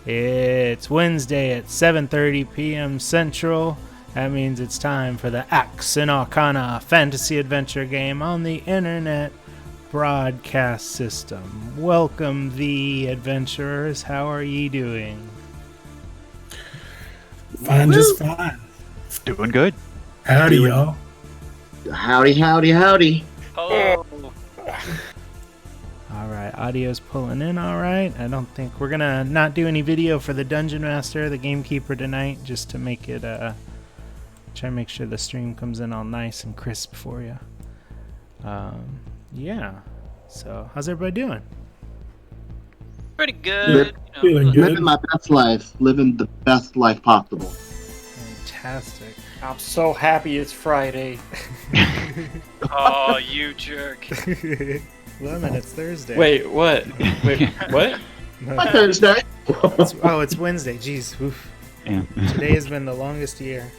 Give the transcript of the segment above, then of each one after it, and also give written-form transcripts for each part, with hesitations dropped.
It's Wednesday at 7:30 p.m. Central. That means it's time for the AXE+ARCANA fantasy adventure game on the internet broadcast system. Welcome, the adventurers. How are ye doing? Fine, just fine. Doing good. Howdy, y'all. Howdy, howdy, howdy. Hello. Alright, audio's pulling in alright. I don't think we're gonna not do any video for the Dungeon Master, the Gamekeeper tonight, just to make it, try to make sure the stream comes in all nice and crisp for you. Yeah. So, how's everybody doing? Pretty good. Feeling good. Living my best life. Living the best life possible. Fantastic. I'm so happy it's Friday. Oh, you jerk. Lemon, it's Thursday. Wait, what? Wait, what? My Thursday. It's Wednesday. Jeez. Oof. Yeah. Today has been the longest year.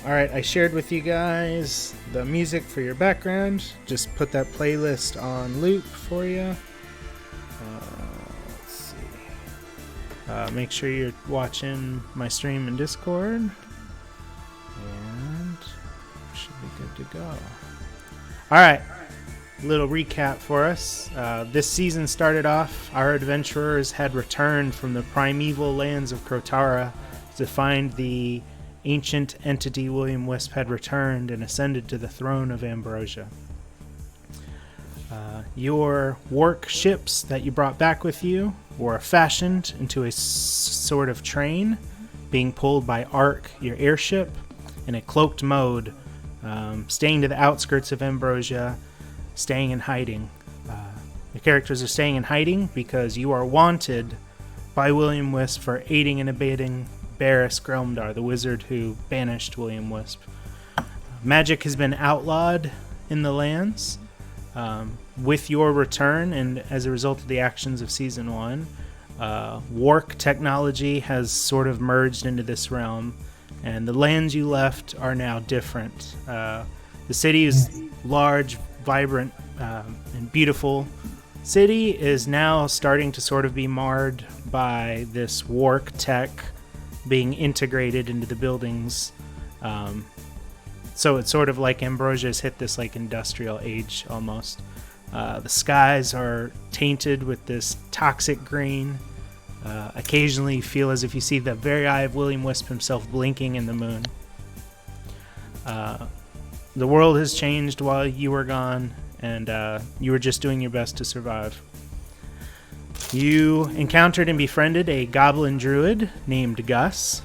All right, I shared with you guys the music for your background. Just put that playlist on loop for you. Let's see. Make sure you're watching my stream in Discord. And should be good to go. All right, little recap for us. This season started off, our adventurers had returned from the primeval lands of Crotara to find the ancient entity William Wisp had returned and ascended to the throne of Ambrosia. Your work ships that you brought back with you were fashioned into a sort of train, being pulled by Ark, your airship, in a cloaked mode, staying to the outskirts of Ambrosia, staying in hiding. The characters are staying in hiding because you are wanted by William Wisp for aiding and abetting Barris Grelmdar, the wizard who banished William Wisp. Magic has been outlawed in the lands. With your return, and as a result of the actions of Season 1, Wark technology has sort of merged into this realm, and the lands you left are now different. The city is large, vibrant, and beautiful. City is now starting to sort of be marred by this Wark tech being integrated into the buildings. So it's sort of like Ambrosia's hit this like industrial age almost. The skies are tainted with this toxic green. Occasionally you feel as if you see the very eye of William Wisp himself blinking in the moon. The world has changed while you were gone, and you were just doing your best to survive. You encountered and befriended a goblin druid named Gus,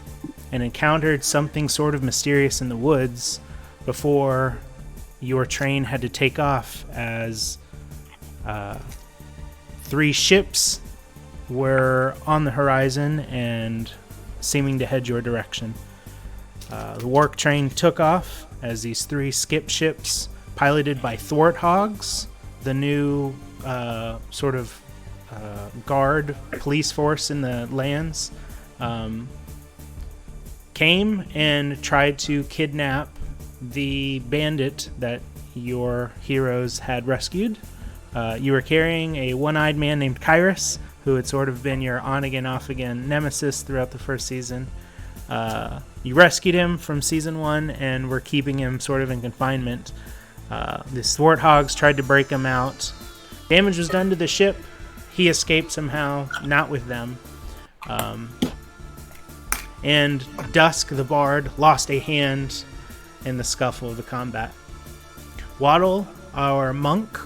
and encountered something sort of mysterious in the woods before your train had to take off, as 3 ships were on the horizon and seeming to head your direction. The Wark train took off as these 3 skip ships, piloted by Thwarthogs, the new sort of guard police force in the lands, came and tried to kidnap the bandit that your heroes had rescued. You were carrying a one-eyed man named Kyrus, who had sort of been your on-again, off-again nemesis throughout the first season. You rescued him from Season 1 and were keeping him sort of in confinement. The Thwarthogs tried to break him out. Damage was done to the ship. He escaped somehow, not with them. And Dusk the Bard lost a hand in the scuffle of the combat. Waddle, our monk,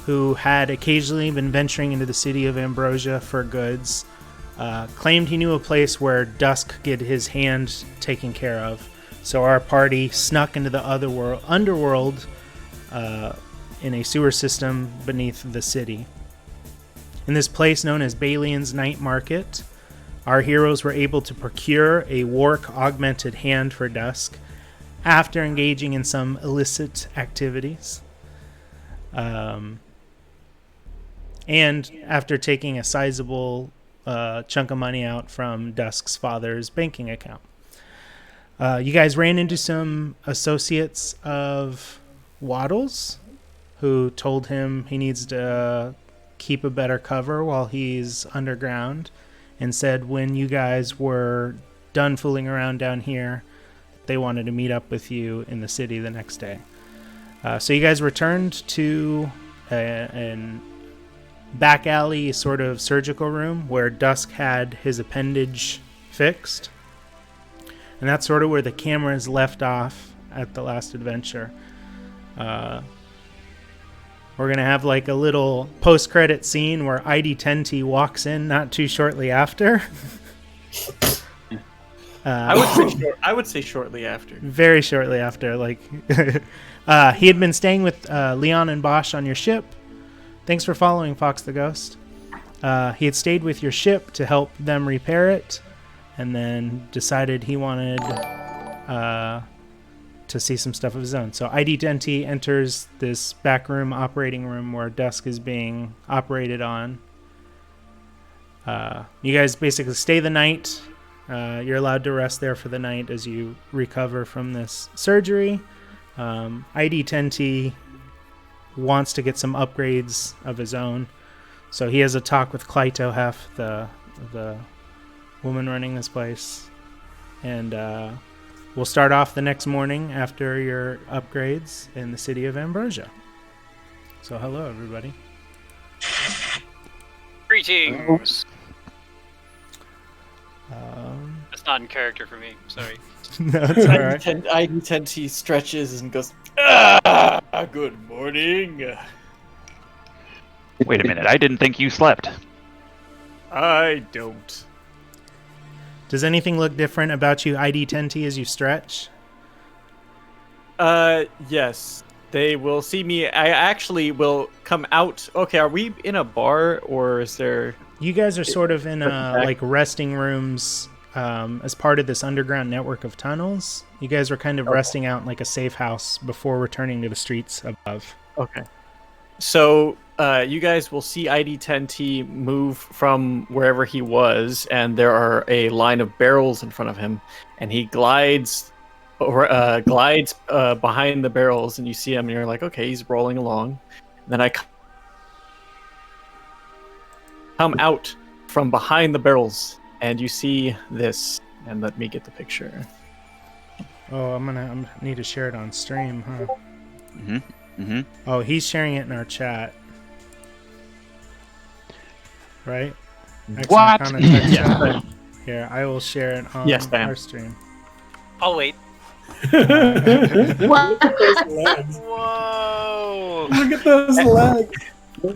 who had occasionally been venturing into the city of Ambrosia for goods, claimed he knew a place where Dusk could get his hand taken care of. So our party snuck into the underworld in a sewer system beneath the city. In this place known as Balian's Night Market, our heroes were able to procure a Wark-augmented hand for Dusk after engaging in some illicit activities. And after taking a sizable chunk of money out from Dusk's father's banking account. You guys ran into some associates of Waddle's who told him he needs to keep a better cover while he's underground, and said when you guys were done fooling around down here, they wanted to meet up with you in the city the next day. So you guys returned to an back alley sort of surgical room where Dusk had his appendage fixed. And that's sort of where the cameras left off at the last adventure. We're going to have like a little post-credit scene where ID10T walks in not too shortly after. I would say shortly after. Very shortly after. Like, he had been staying with Leon and Bosch on your ship. Thanks for following, Fox the Ghost. He had stayed with your ship to help them repair it, and then decided he wanted to see some stuff of his own. So ID10T enters this back room, operating room, where Dusk is being operated on. You guys basically stay the night. You're allowed to rest there for the night as you recover from this surgery. ID10T wants to get some upgrades of his own. So he has a talk with Clytohef, the woman running this place. And we'll start off the next morning after your upgrades in the city of Ambrosia. So hello, everybody. Greetings. That's not in character for me. Sorry. No, it's all right. ID10T stretches and goes, good morning. Wait a minute, I didn't think you slept. I don't. Does anything look different about you, ID10T, as you stretch? Yes. They will see me. I actually will come out. Okay, are we in a bar or is there... You guys are sort of in like resting rooms as part of this underground network of tunnels. You guys were kind of resting out in like a safe house before returning to the streets above. Okay. So you guys will see ID10T move from wherever he was, and there are a line of barrels in front of him, and he glides behind the barrels, and you see him, and you're like, okay, he's rolling along. And then I come out from behind the barrels, and you see this. And let me get the picture. Oh, I'm need to share it on stream, huh? Mm-hmm. Mm-hmm. Oh, he's sharing it in our chat. Right? What? Yeah. Here, I will share it on our stream. I'll wait. What? Whoa! Look at those legs.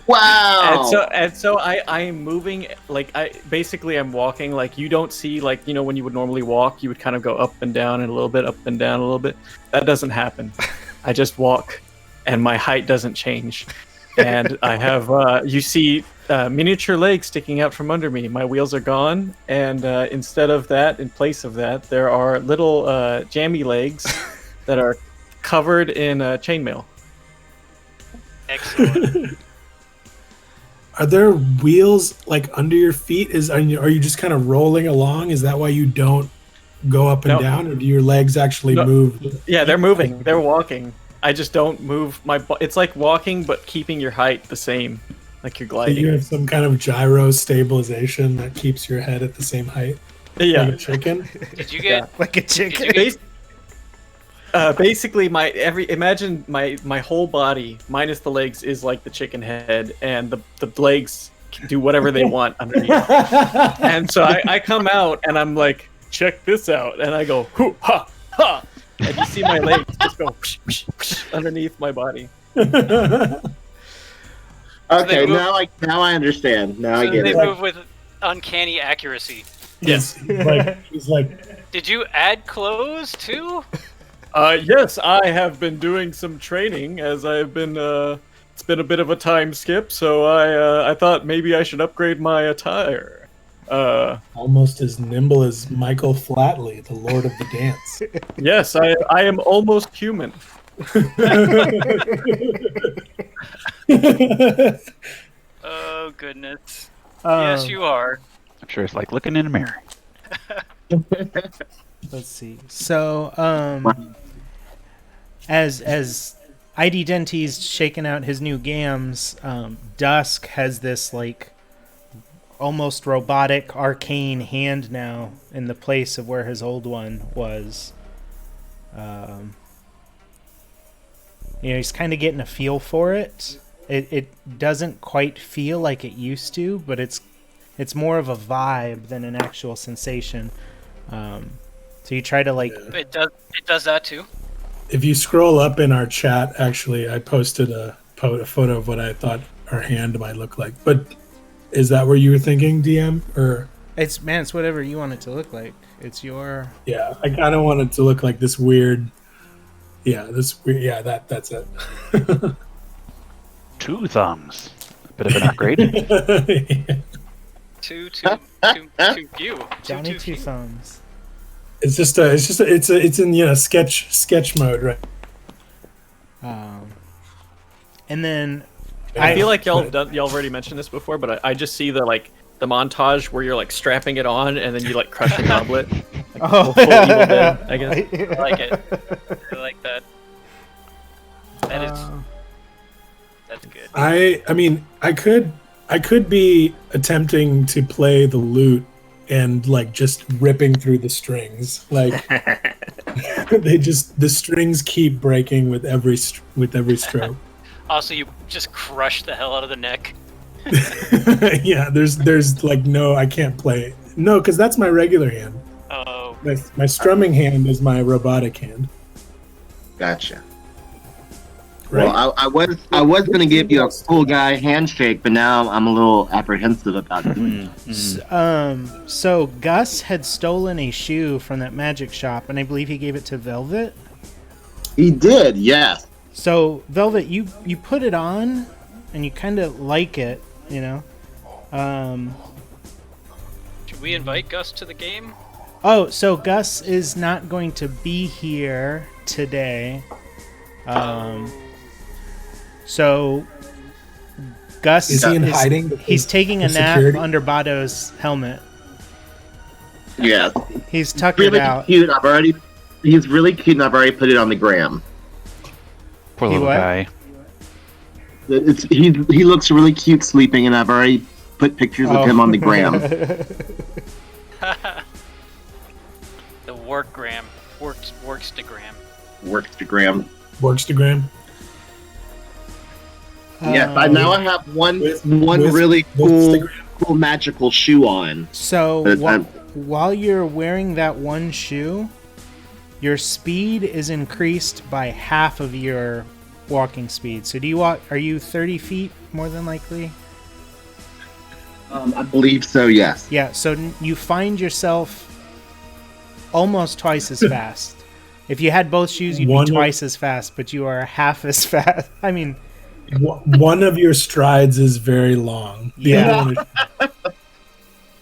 Wow. And so I am moving, like I'm walking, like you don't see, like, you know, when you would normally walk, you would kind of go up and down and a little bit, up and down a little bit. That doesn't happen. I just walk, and my height doesn't change. And I have, you see miniature legs sticking out from under me. My wheels are gone, and instead of that, in place of that, there are little jammy legs that are covered in chainmail. Excellent. Are there wheels like under your feet? Are you just kind of rolling along? Is that why you don't go up and down, or do your legs actually move? Yeah, they're moving. They're walking. I just don't move my. It's like walking, but keeping your height the same, like you're So gliding. you have some kind of gyro stabilization that keeps your head at the same height, Yeah. like a chicken. Did you get? Like a Did chicken. you get? Basically, imagine my whole body minus the legs is like the chicken head, and the legs can do whatever they want underneath. And so I come out and I'm like, check this out, and I go hoo ha ha, and you see my legs just go whoosh, whoosh, whoosh, underneath my body. Okay, They move- now I understand. Now I get They it. move with uncanny accuracy. Yes. He's like, Did you add clothes too? Yes, I have been doing some training as I've been. It's been a bit of a time skip, so I thought maybe I should upgrade my attire. almost as nimble as Michael Flatley, the Lord of the Dance. Yes, I am almost human. Oh goodness. Yes, you are. I'm sure it's like looking in a mirror. Let's see. So, as ID Denty's shaking out his new gams. Dusk has this like almost robotic arcane hand now in the place of where his old one was. He's kind of getting a feel for it. It doesn't quite feel like it used to, but it's more of a vibe than an actual sensation. So you try to like... It does that too. If you scroll up in our chat, actually, I posted a photo of what I thought our hand might look like. But is that where you were thinking, DM? Or it's whatever you want it to look like. It's your... Yeah, I kind of want it to look like this weird... Yeah, that's it. 2 thumbs. A bit of an upgrade. Yeah. Two few. Johnny Two Two few. Thumbs. It's in sketch mode, right? And then I feel like y'all already mentioned this before, but I just see the montage where you're like strapping it on and then you like crush the goblet. Like, full Evil Dead, I guess. I like it. I like that. That's good. I mean, I could be attempting to play the lute and like just ripping through the strings. Like the strings keep breaking with every stroke. Also, you just crush the hell out of the neck. Yeah, there's like no, I can't play. No, because that's my regular hand. Oh. My strumming hand is my robotic hand. Gotcha. Right? Well, I was gonna give you a cool guy handshake, but now I'm a little apprehensive about doing it. So Gus had stolen a shoe from that magic shop, and I believe he gave it to Velvet. He did, yes. So Velvet, you put it on, and you kind of like it, you know. Should we invite Gus to the game? Oh, so Gus is not going to be here today. So Gus is he in hiding? He's taking a nap under Bado's helmet. Yes. He's tucked Really it out. cute. He's really cute, and I've already put it on the gram. Poor He little what? guy. He looks really cute sleeping, and I've already put pictures of him on the gram. The workgram. Workstagram. Workstagram. Workstagram. Yes, I have one With really cool Workstagram. magical shoe on. So But while you're wearing that one shoe, your speed is increased by half of your walking speed. So are you 30 feet more than likely? I believe so, yes. Yeah, so you find yourself almost twice as fast. If you had both shoes, you'd be twice as fast, but you are half as fast. I mean... One of your strides is very long. Yeah.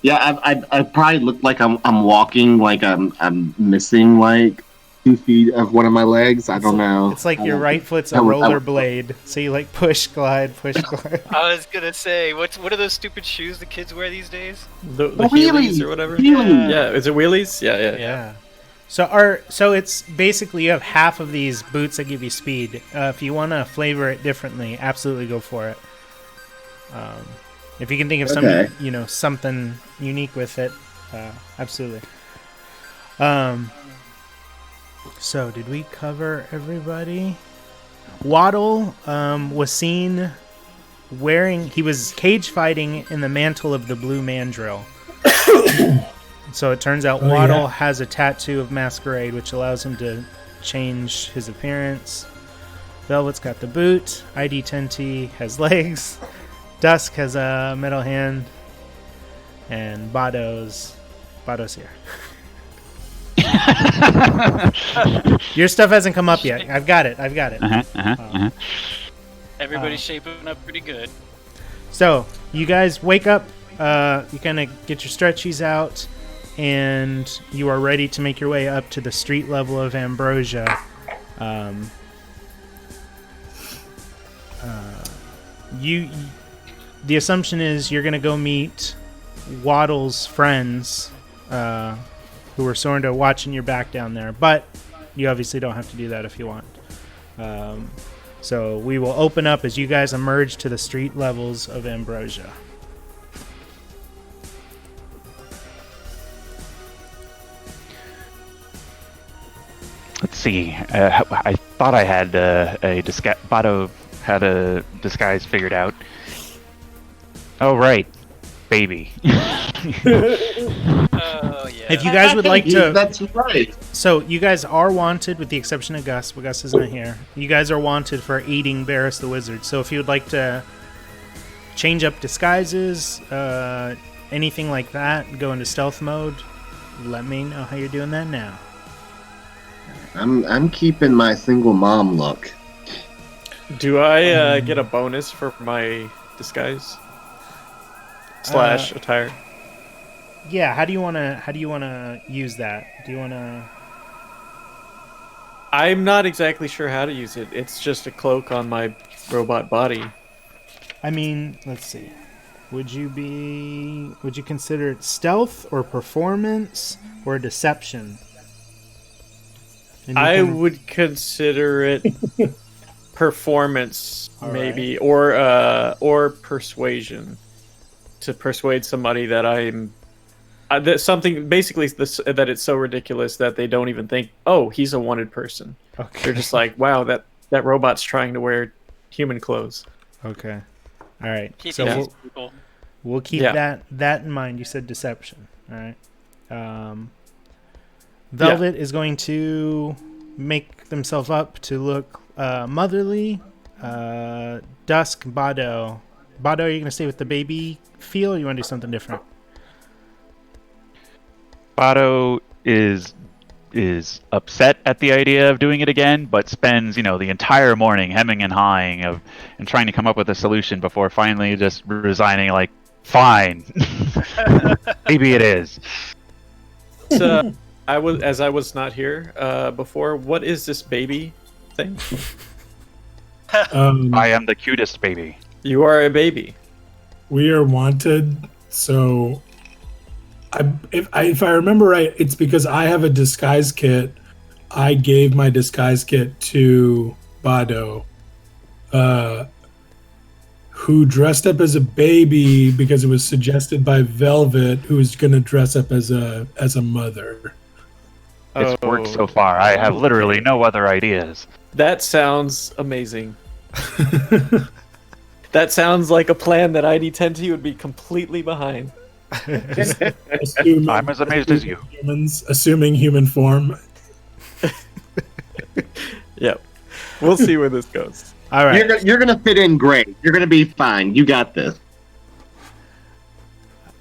Yeah, I probably look like I'm walking like I'm missing like 2 feet of one of my legs. I don't know. It's like your right foot's a rollerblade, so you like push, glide. I was gonna say, what are those stupid shoes the kids wear these days? The Heelys or whatever. Wheelies. Yeah, is it wheelies? Yeah. So it's basically you have half of these boots that give you speed. If you want to flavor it differently, absolutely go for it. If you can think of something unique with it, absolutely. So did we cover everybody? Waddle was seen he was cage fighting in the mantle of the blue mandrill. So it turns out Waddle has a tattoo of Masquerade, which allows him to change his appearance. Velvet's got the boot. ID 10T has legs. Dusk has a metal hand. And Bado's here. Your stuff hasn't come up yet. I've got it. Everybody's shaping up pretty good. So you guys wake up. You kind of get your stretchies out. And you are ready to make your way up to the street level of Ambrosia. The assumption is you're going to go meet Waddle's friends, who are sort of watching your back down there. But you obviously don't have to do that if you want. So we will open up as you guys emerge to the street levels of Ambrosia. Let's see. I thought I had a disguise. Bado had a disguise figured out. Oh right, baby. Oh yeah. If you guys would like to, That's right. so you guys are wanted, with the exception of Gus. But Gus is not here. You guys are wanted for aiding Barris the Wizard. So if you would like to change up disguises, anything like that, go into stealth mode, let me know how you're doing that now. I'm keeping my single mom look. Do I get a bonus for my disguise / attire? Yeah, how do you wanna use that? Do you wanna? I'm not exactly sure how to use it. It's just a cloak on my robot body. I mean, let's see. Would you consider it stealth or performance or deception? I would consider it performance, maybe, or persuasion, to persuade somebody that I'm that something basically that it's so ridiculous that they don't even think, oh, he's a wanted person. Okay. They're just like, wow, that robot's trying to wear human clothes. Okay. All right. Keep So these people. we'll keep that in mind. You said deception. All right. Velvet is going to make themselves up to look motherly. Dusk, Bado. Bado, are you going to stay with the baby feel, or you want to do something different? Bado is upset at the idea of doing it again, but spends the entire morning hemming and hawing and trying to come up with a solution before finally just resigning. Like, fine, maybe it is. So I was not here before. What is this baby thing? I am the cutest baby. You are a baby. We are wanted, so if I remember right, it's because I have a disguise kit. I gave my disguise kit to Bado, who dressed up as a baby because it was suggested by Velvet, who's going to dress up as a mother. It's worked so far. I have literally no other ideas. That sounds amazing. That sounds like a plan that ID10T would be completely behind. I'm as amazed as you. Assuming human form. Yep. We'll see where this goes. All right. You're gonna fit in great. You're gonna be fine. You got this.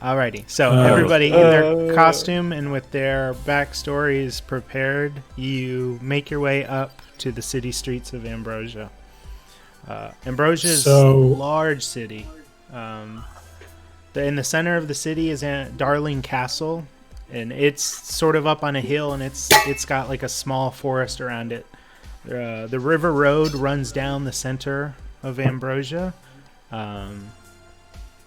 Alrighty. So everybody in their costume and with their backstories prepared, you make your way up to the city streets of Ambrosia. Ambrosia is a large city. In the center of the city is Darling Castle, and it's sort of up on a hill, and it's got like a small forest around it. The river road runs down the center of Ambrosia.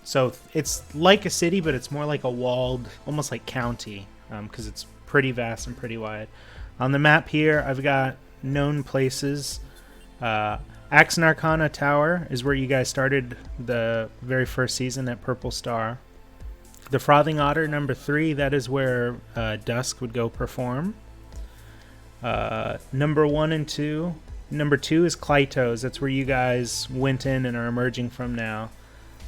So it's like a city, but it's more like a walled, almost like county, because it's pretty vast and pretty wide. On the map here, I've got known places. AXE+ARCANA Tower is where you guys started the very first season at Purple Star. The Frothing Otter, number 3, that is where Dusk would go perform. Number 1 and 2. Number 2 is Clytos. That's where you guys went in and are emerging from now.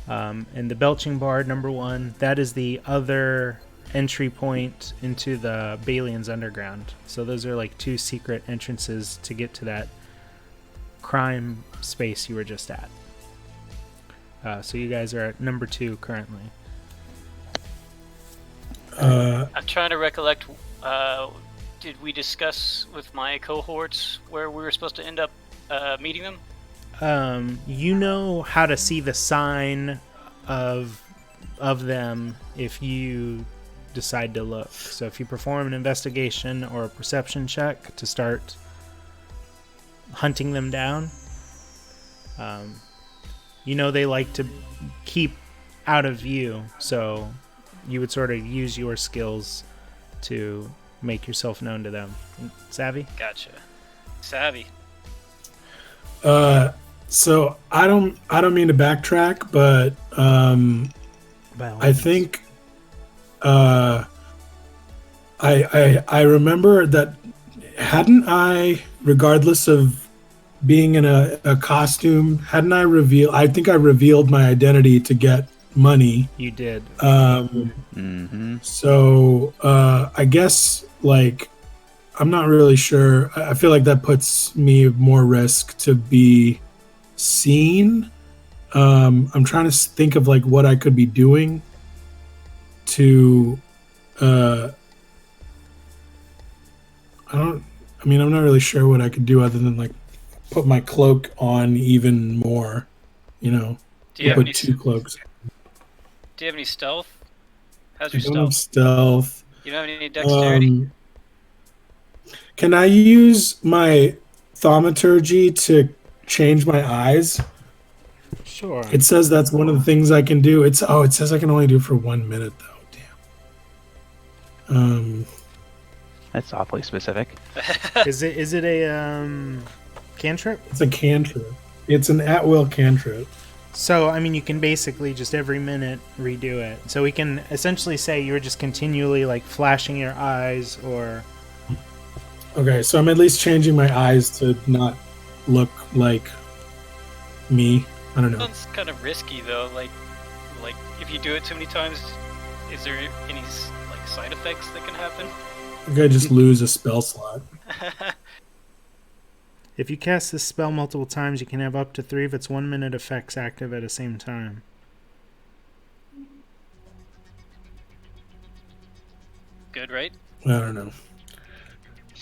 And the Belching Bard, number 1, that is the other entry point into the Balian's Underground. So those are like 2 secret entrances to get to that crime space you were just at. So you guys are at number 2 currently. I'm trying to recollect. Did we discuss with my cohorts where we were supposed to end up meeting them? You know how to see the sign of them if you decide to look. So if you perform an investigation or a perception check to start hunting them down, you know they like to keep out of view, so you would sort of use your skills to make yourself known to them. Savvy? Gotcha. Savvy. So I don't mean to backtrack, but I think I remember that hadn't I, regardless of being in a costume, hadn't I revealed? I think I revealed my identity to get money. You did. So I guess like I'm not really sure. I feel like that puts me at more risk to be seen. I'm trying to think of like what I could be doing to I'm not really sure what I could do other than like put my cloak on even more, Do you have put any, two cloaks. do you have any stealth? How's I your don't have stealth? stealth. You don't have any dexterity? Can I use my thaumaturgy to change my eyes? Sure. It says that's one of the things I can do. It says I can only do it for 1 minute though. Damn. That's awfully specific. Is it a cantrip? It's a cantrip. It's an at-will cantrip. So, I mean, you can basically just every minute redo it. So we can essentially say you're just continually like flashing your eyes or... Okay, so I'm at least changing my eyes to not look like me. I don't know. Sounds kind of risky though. Like if you do it too many times, is there any like side effects that can happen? I could just lose a spell slot. If you cast this spell multiple times, you can have up to 3 of its 1 minute effects active at the same time. Good, right? I don't know.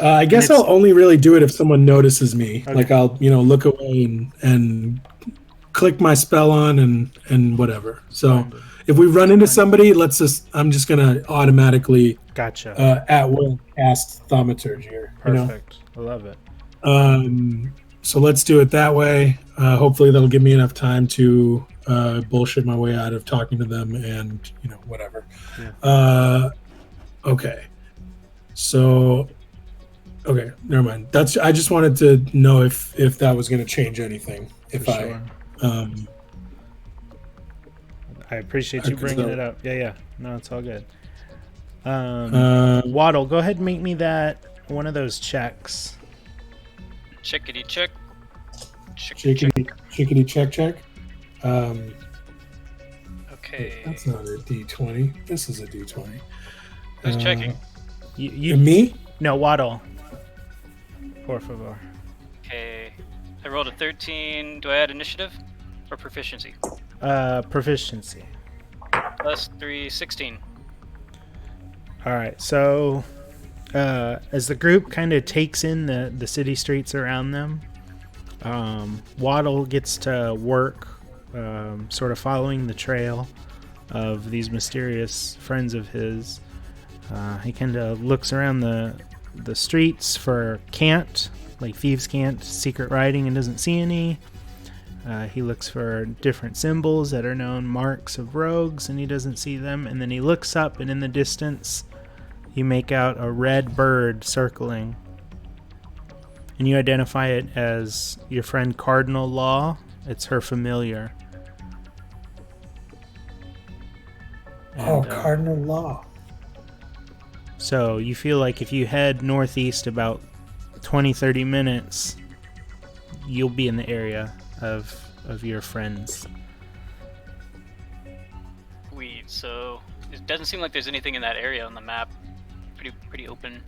I guess I'll only really do it if someone notices me. Okay. Like I'll, look away and click my spell on and whatever. So if we run into somebody, I'm just gonna automatically Gotcha. at will cast thaumaturgy here. Perfect. I love it. So let's do it that way. Hopefully that'll give me enough time to bullshit my way out of talking to them and whatever. Yeah. Okay. So okay, never mind. I just wanted to know if that was going to change anything. Sure. I appreciate you bringing it up. Yeah. No, it's all good. Waddle, go ahead and make me one of those checks. Chickity check. Chickity check. Okay. That's not a D20. This is a D20. Who's checking? You me? No, Waddle. Por favor. Okay. I rolled a 13. Do I add initiative or proficiency? Proficiency. Plus 3, 16. All right. So, as the group kind of takes in the city streets around them, Waddle gets to work, sort of following the trail of these mysterious friends of his. He kind of looks around the streets for cant, like thieves' cant, secret writing, and doesn't see any. He looks for different symbols that are known marks of rogues, and he doesn't see them. And then he looks up, and in the distance, you make out a red bird circling. And you identify it as your friend Cardinal Law. It's her familiar. And, Cardinal Law. So you feel like if you head northeast about 20-30 minutes, you'll be in the area of your friends. So it doesn't seem like there's anything in that area on the map. Pretty open.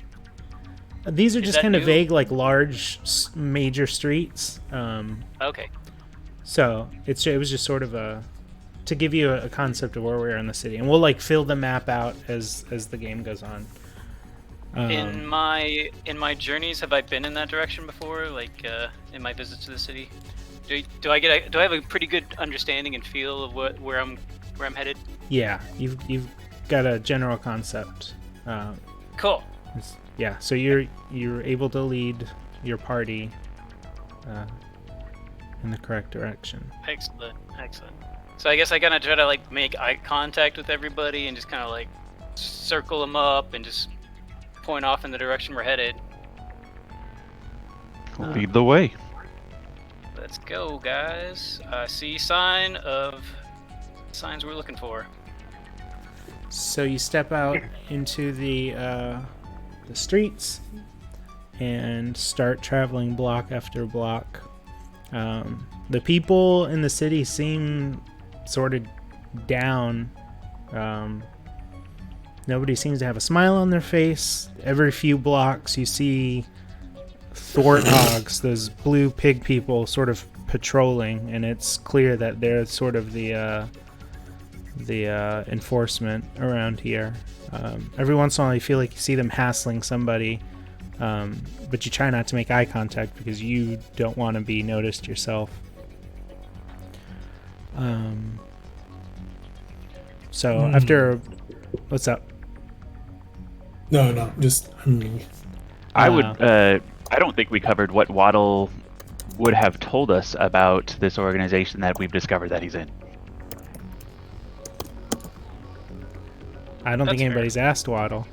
These are Is just that kind of new? vague, like large major streets. Okay. So it was just sort of to give you a concept of where we are in the city, and we'll like fill the map out as the game goes on. In my journeys, have I been in that direction before? Like in my visits to the city, do I have a pretty good understanding and feel of where I'm headed? Yeah, you've got a general concept. Cool. Yeah, so you're able to lead your party in the correct direction. Excellent. So I guess I gotta try to like make eye contact with everybody and just kind of like circle them up and just point off in the direction we're headed. Lead the way. Let's go, guys. See signs we're looking for. So you step out into the streets and start traveling block after block. The people in the city seem sort of down. Nobody seems to have a smile on their face. Every few blocks you see warthogs, those blue pig people, sort of patrolling, and it's clear that they're sort of the enforcement around here. Every once in a while you feel like you see them hassling somebody, but you try not to make eye contact because you don't want to be noticed yourself. After... What's up? No, just... I don't think we covered what Waddle would have told us about this organization that we've discovered that he's in. I don't think anybody's asked Waddle.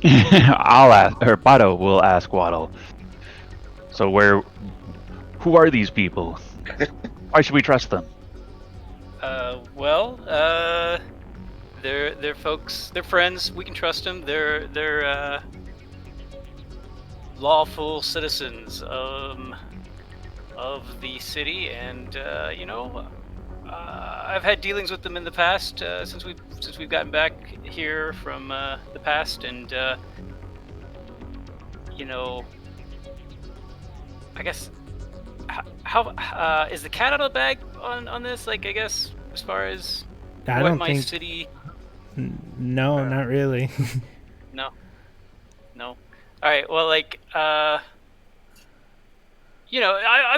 I'll ask, or Bado will ask Waddle. So who are these people? Why should we trust them? They're folks. They're friends. We can trust them. They're lawful citizens of the city, and I've had dealings with them in the past since we've gotten back here from the past, and I guess how is the cat out of the bag on this? Like, I guess as far as city. No, not really. No. All right. Well, I've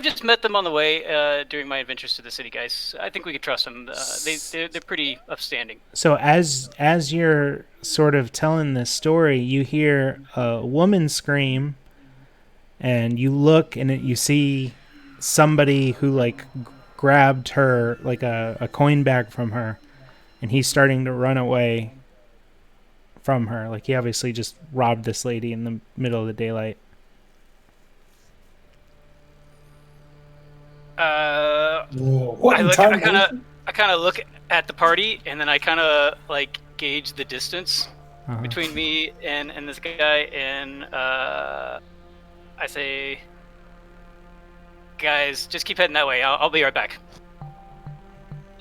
just met them on the way during my adventures to the city, guys. I think we could trust them. They're pretty upstanding. So as you're sort of telling this story, you hear a woman scream, and you look and you see somebody who grabbed her a coin bag from her, and he's starting to run away from her. Like, he obviously just robbed this lady in the middle of the daylight. I kind of look at the party, and then I kind of gauge the distance between me and this guy, and I say, guys, just keep heading that way. I'll be right back.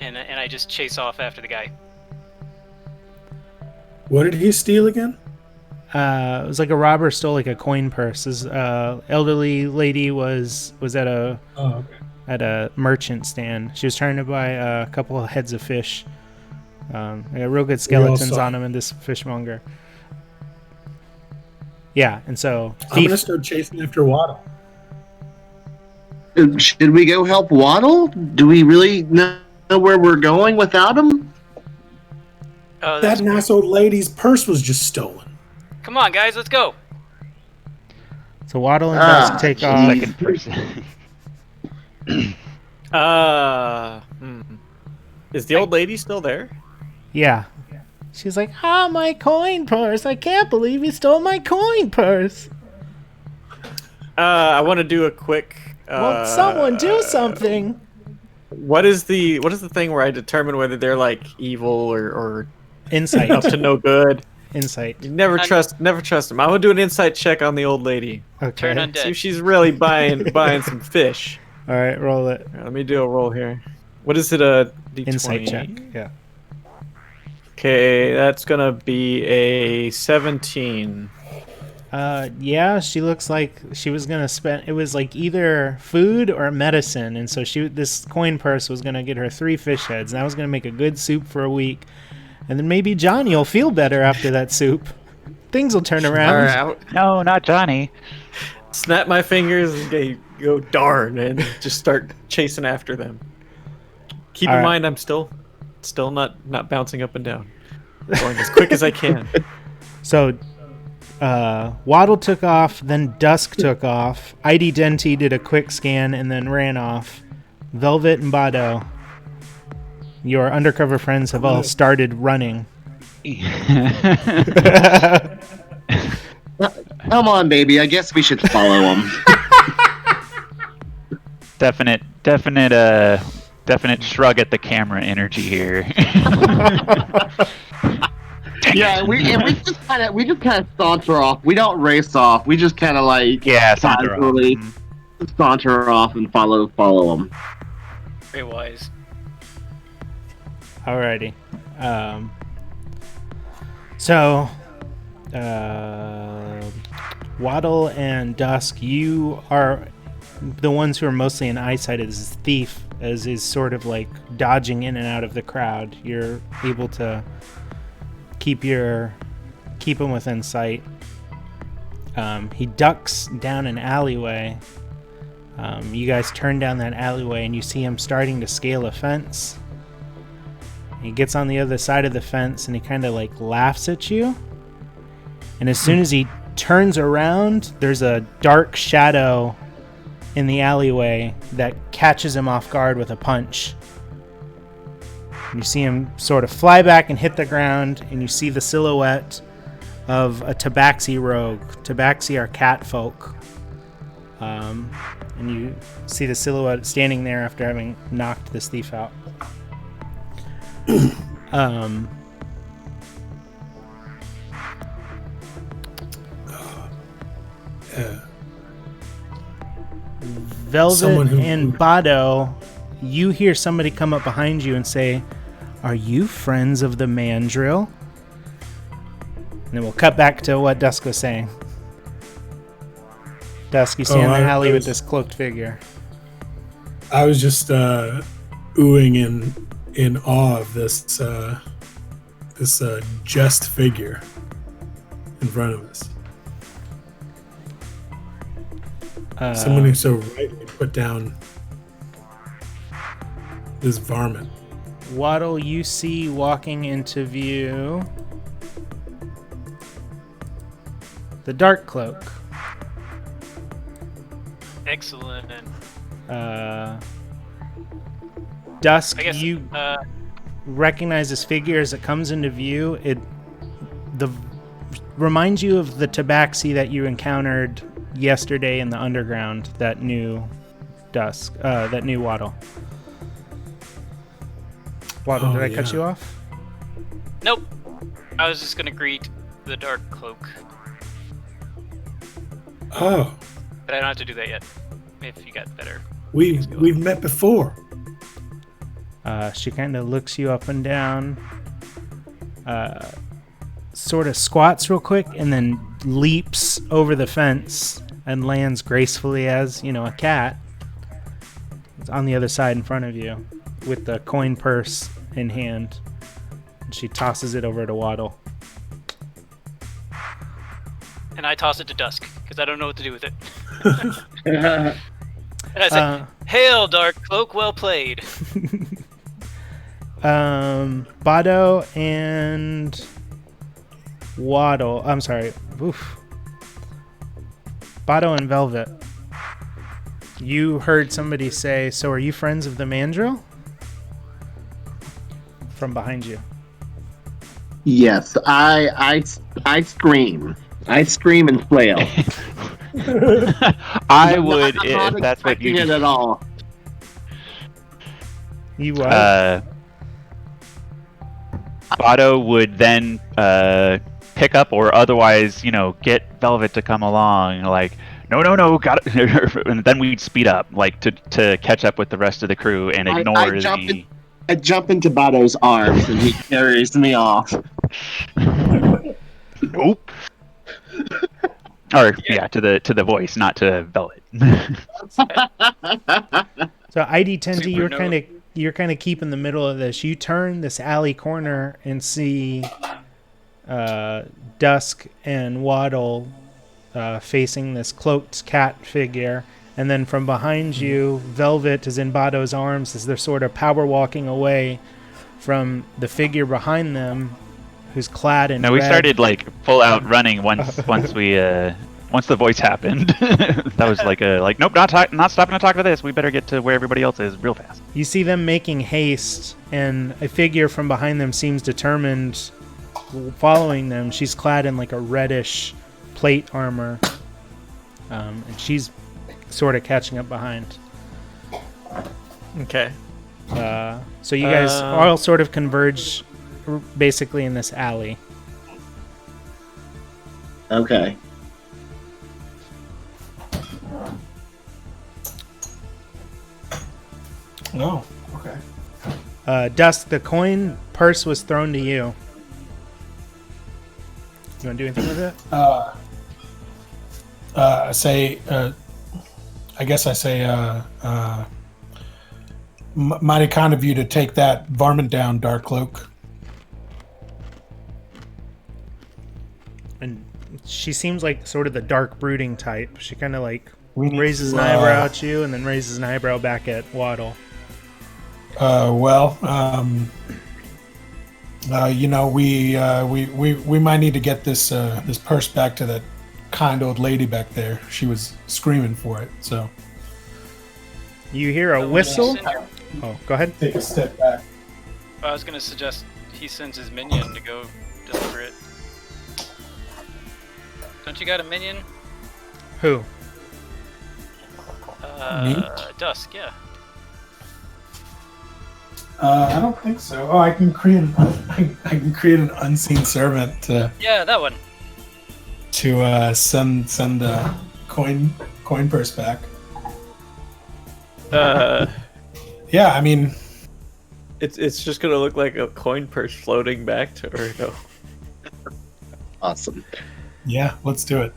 And I just chase off after the guy. What did he steal again? It was like a robber stole a coin purse. This elderly lady was at a merchant stand. She was trying to buy a couple of heads of fish. They got real good skeletons on them in this fishmonger. Yeah, and so I'm gonna start chasing after Waddle. Should we go help Waddle? Do we really know where we're going without him? Oh, that nice old lady's purse was just stolen. Come on, guys, let's go. So Waddle and Dusk take off. Second person. Is the old lady still there? Yeah. She's like, my coin purse. I can't believe he stole my coin purse. I want to do a quick... Won't someone do something? What is the thing where I determine whether they're evil or insight up to no good? Insight. You never trust them. I'm gonna do an insight check on the old lady. Okay. Turn undead. See if she's really buying some fish. All right, roll it. Let me do a roll here. What is it? A D20? Insight check. Yeah. Okay, that's gonna be a 17. Yeah, she looks like she was gonna spend. It was either food or medicine, and so this coin purse was gonna get her 3 fish heads, and that was gonna make a good soup for a week, and then maybe Johnny will feel better after that soup. Things will turn around. All right, No, not Johnny. snap my fingers and go darn, and just start chasing after them. Keep in mind, I'm still not bouncing up and down, going as quick as I can. So. Waddle took off, then Dusk took off. ID Denti did a quick scan and then ran off. Velvet and Bado, your undercover friends have all started running. Come on, baby. I guess we should follow him. Definite shrug at the camera energy here. Yeah, we just kind of saunter off. We don't race off. We just kind of like saunter off. casually saunter off and follow them. Very wise. Alrighty. So, Waddle and Dusk, you are the ones who are mostly in eyesight of this thief, as is sort of like dodging in and out of the crowd. You're able to keep him within sight. He ducks down an alleyway. You guys turn down that alleyway and you see him starting to scale a fence. He gets on the other side of the fence and he kind of like laughs at you. And as soon as he turns around, there's a dark shadow in the alleyway that catches him off guard with a punch. You see him sort of fly back and hit the ground, and you see the silhouette of a Tabaxi rogue. Tabaxi are cat folk. And you see the silhouette standing there after having knocked this thief out. Velvet and Bado, you hear somebody come up behind you and say, "Are you friends of the mandrill?" And then we'll cut back to what Dusk was saying. Dusk, you stand in the alley with this cloaked figure. I was just oohing in awe of this just figure in front of us. Someone who so rightly put down this varmint. Waddle, you see walking into view the dark cloak. Excellent. Dusk, I guess, you recognize this figure as it comes into view. It reminds you of the Tabaxi that you encountered yesterday in the underground. That new Dusk, that new Waddle. Waddle, did I cut you off? Nope. I was just gonna greet the dark cloak, Oh, but I don't have to do that yet. If you got better. we've met before. She kind of looks you up and down, sort of squats real quick, and then leaps over the fence and lands gracefully as, a cat. It's on the other side in front of you with the coin purse in hand. And she tosses it over to Waddle. And I toss it to Dusk, because I don't know what to do with it. And I say, "Hail, dark cloak, well played." Bado and Waddle. I'm sorry. Oof. Bado and Velvet. You heard somebody say, "So are you friends of the mandrill?" From behind you. Yes, I scream. I scream and flail. I would, if that's what you it at all. You what? Bado would then pick up or otherwise, get Velvet to come along. Like, no, got it. And then we'd speed up, like to catch up with the rest of the crew and ignore I jump into Bado's arms and he carries me off. Nope. Or to the voice, not to Velvet. So ID Tenty, you're kind of keeping the middle of this. You turn this alley corner and see Dusk and Waddle facing this cloaked cat figure. And then from behind you, Velvet is in Bado's arms as they're sort of power walking away from the figure behind them, who's clad in red. We started like full out running once the voice happened. That was nope, not stopping to talk to this. We better get to where everybody else is real fast. You see them making haste, and a figure from behind them seems determined, following them. She's clad in like a reddish plate armor, and she's sort of catching up behind. Okay. So you guys all sort of converge basically in this alley. Okay. Oh, okay. Dusk, the coin purse was thrown to you. You want to do anything with it? I guess I say, mighty kind of you to take that varmint down, Darkcloak. And she seems like sort of the dark brooding type. She kind of like We need raises to, an eyebrow at you and then raises an eyebrow back at Waddle. We might need to get this purse back to that kind old lady back there. She was screaming for it, so You hear a whistle. Oh, go ahead. take a step back. I was gonna suggest he sends his minion to go deliver it. Don't you got a minion? Who? Dusk, yeah. I don't think so. Oh, I can create an unseen servant to Yeah, that one. send a coin purse back. Yeah, I mean, It's just gonna look like a coin purse floating back to her. Though. Awesome. yeah, let's do it.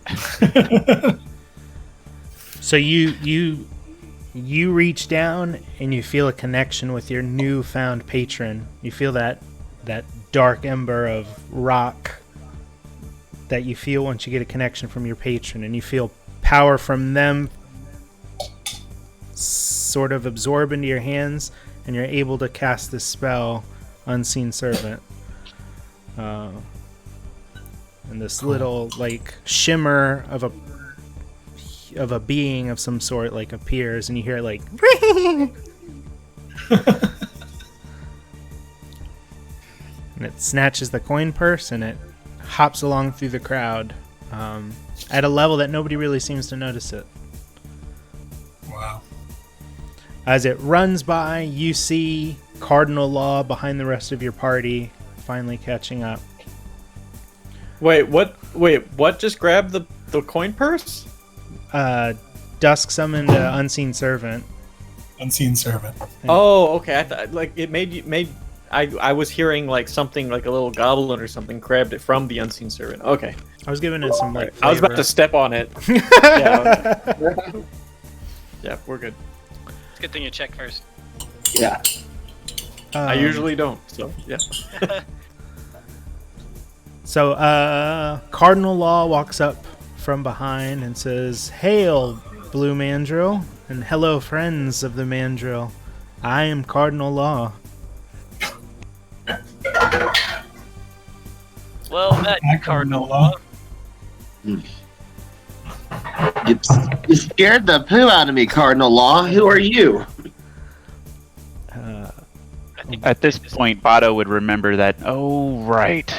So you reach down and you feel a connection with your newfound patron. You feel that dark ember of rock that you feel once you get a connection from your patron, and you feel power from them sort of absorb into your hands, and you're able to cast this spell, Unseen Servant. And this little like shimmer of a being of some sort like appears, and you hear it like and it snatches the coin purse and it hops along through the crowd at a level that nobody really seems to notice it. Wow. As it runs by, you see Cardinal Law behind the rest of your party finally catching up. Wait, what just grabbed the coin purse? Dusk summoned an Unseen Servant. Unseen servant. Oh, okay. I thought like it made. I was hearing like something like a little goblin or something grabbed it from the unseen servant. Okay. I was giving it some like I was about to flavor. step on it. Yeah. Yeah, we're good. It's a good thing you check first. Yeah. I usually don't. So yeah. So, Cardinal Law walks up from behind and says, "Hail, Blue Mandrill, and hello, friends of the Mandrill. I am Cardinal Law." Well, that Cardinal Law. You scared the poo out of me, Cardinal Law. Who are you? I think At this point, Bado would remember that. Oh, right.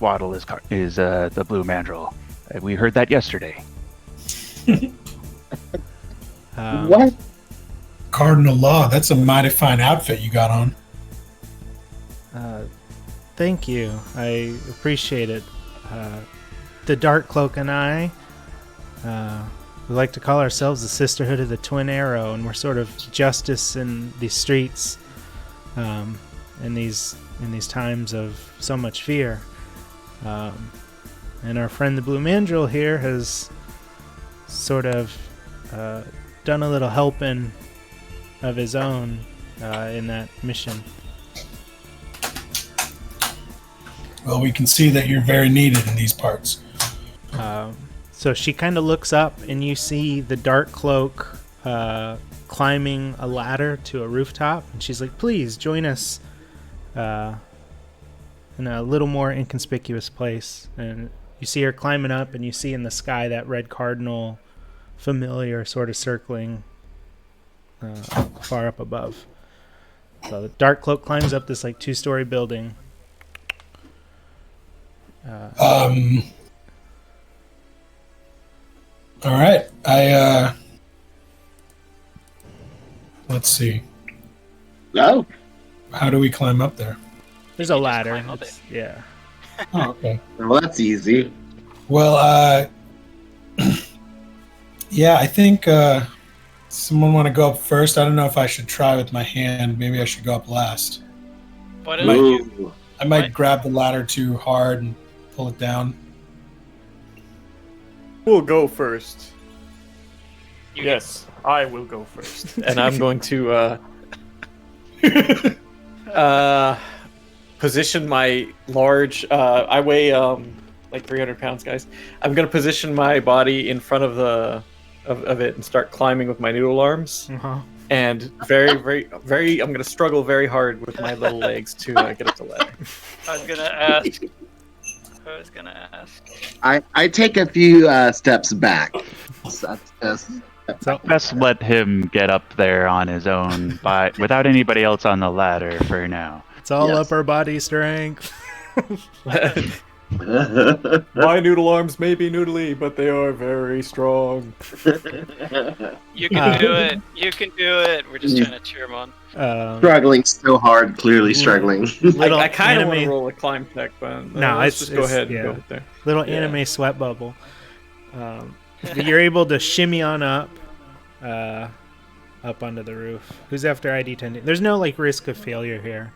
Waddle is the blue mandrill. We heard that yesterday. What? Cardinal Law. That's a mighty fine outfit you got on. Thank you. I appreciate it. The Dark Cloak and I, we like to call ourselves the Sisterhood of the Twin Arrow, and we're sort of justice in these streets, in these times of so much fear. And our friend the Blue Mandrill here has sort of done a little helping of his own in that mission. Well, we can see that you're very needed in these parts. So she kind of looks up, and you see the Dark Cloak climbing a ladder to a rooftop, and she's like, "Please join us in a little more inconspicuous place." And you see her climbing up, and you see in the sky that red cardinal familiar sort of circling far up above. So the Dark Cloak climbs up this like 2-story building. All right. Let's see. Oh, How do we climb up there? There's a You just ladder. climb up It's- yeah. Oh, okay. well, that's easy. Well, yeah, I think someone want to go up first. I don't know if I should try with my hand. Maybe I should go up last. Why don't you? Ooh. I might What? grab the ladder too hard and pull it down. We'll go first. You Yes, I will go first. And I'm going to position my large. I weigh like 300 pounds, guys. I'm going to position my body in front of the of it and start climbing with my noodle arms. Uh-huh. And very, very. I'm going to struggle very hard with my little legs to get up the ladder. I was gonna ask. I take a few steps back. So that's So Best let him get up there on his own, without anybody else on the ladder for now. it's all Yes. upper body strength. My noodle arms may be noodly, but they are very strong. You can do it. You can do it. We're just trying to cheer him on. struggling so hard, clearly struggling. Little I kind of want to anime- roll a climb check, but No, let's it's- just go it's- ahead yeah. and go with there. Little Yeah. anime sweat bubble. But you're able to shimmy on up onto the roof. Who's after ID 10? There's no like risk of failure here.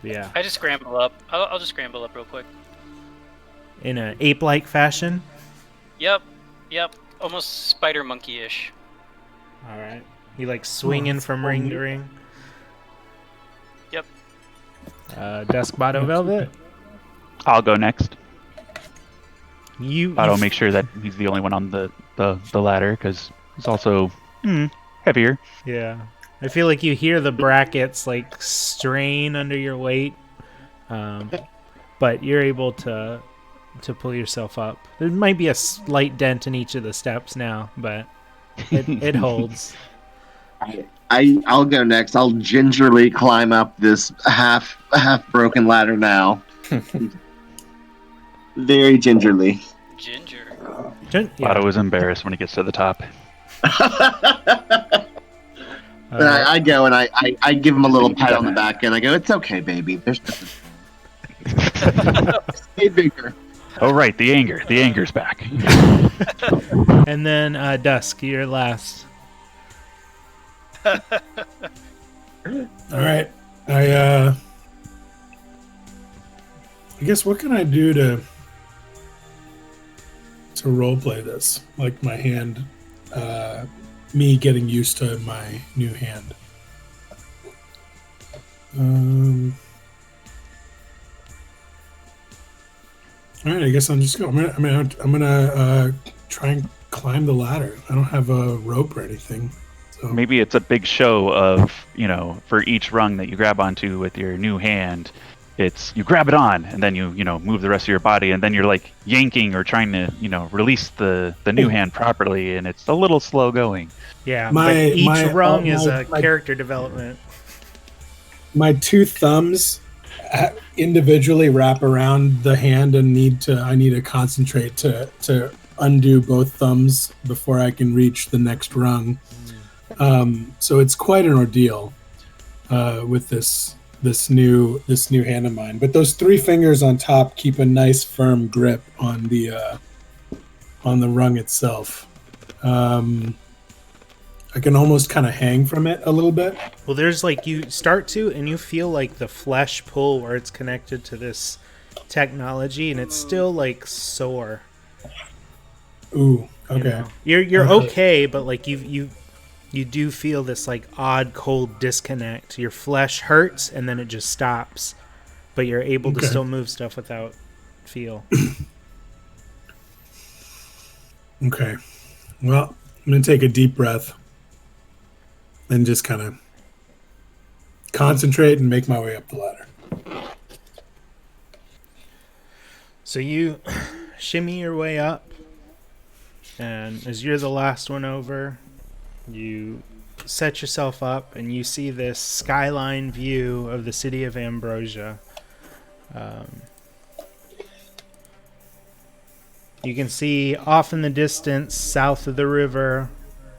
Yeah, I just scramble up. I'll just scramble up real quick. in an ape-like fashion. Yep. Almost spider monkey-ish. All right, you like swinging from ring to ring. Yep. Dusk Bottom Velvet. I'll go next. You. I'll make sure that he's the only one on the ladder because he's also heavier. Yeah. I feel like you hear the brackets like strain under your weight, but you're able to pull yourself up. There might be a slight dent in each of the steps now, but it holds. I'll go next. I'll gingerly climb up this half broken ladder now. Very gingerly. Ginger. Otto was embarrassed when he gets to the top. But I go and I give him a little pat on the back and I go, "It's okay, baby. There's nothing." Stay bigger. Oh right, the anger's back. And then Dusk, you're last. All right. I guess what can I do to roleplay this? Like my hand, me getting used to my new hand. All right. I guess I'm just going. I'm gonna try and climb the ladder. I don't have a rope or anything. So. Maybe it's a big show of, for each rung that you grab onto with your new hand, it's you grab it on and then you move the rest of your body and then you're like yanking or trying to, release the new hand properly and it's a little slow going. Yeah, My- but each my- rung my- is a my- character development. My two thumbs individually wrap around the hand and I need to concentrate to undo both thumbs before I can reach the next rung. So it's quite an ordeal with this new hand of mine. But those three fingers on top keep a nice firm grip on the rung itself. I can almost kind of hang from it a little bit. Well, there's like you start to, and you feel like the flesh pull where it's connected to this technology, and it's still like sore. Ooh, you okay. know? You're okay, but like you do feel this like odd cold disconnect. Your flesh hurts, and then it just stops, but you're able to Okay. still move stuff without feel. Okay. Well, I'm going to take a deep breath and just kind of concentrate and make my way up the ladder. So you shimmy your way up, and as you're the last one over, you set yourself up, and you see this skyline view of the city of Ambrosia. You can see off in the distance, south of the river,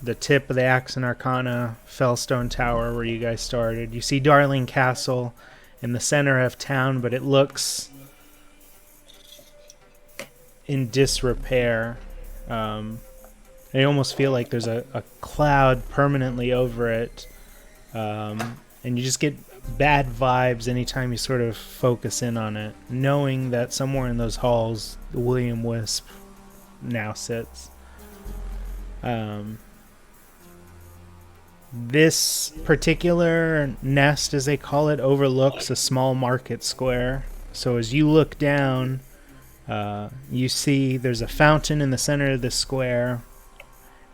the tip of the AXE+ARCANA Fellstone Tower where you guys started. You see Darling Castle in the center of town, but it looks in disrepair. I almost feel like there's a cloud permanently over it, and you just get bad vibes anytime you sort of focus in on it, knowing that somewhere in those halls William Wisp now sits. This particular nest, as they call it, overlooks a small market square. So as you look down, you see there's a fountain in the center of the square,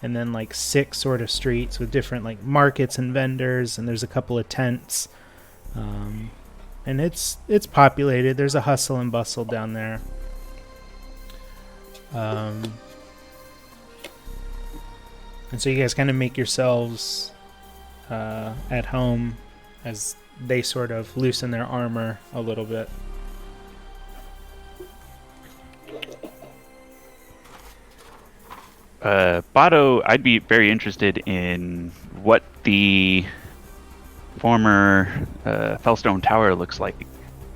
and then like 6 sort of streets with different like markets and vendors, and there's a couple of tents. And it's populated. There's a hustle and bustle down there. And so you guys kind of make yourselves at home as they sort of loosen their armor a little bit. Bado, I'd be very interested in what the former Fellstone Tower looks like,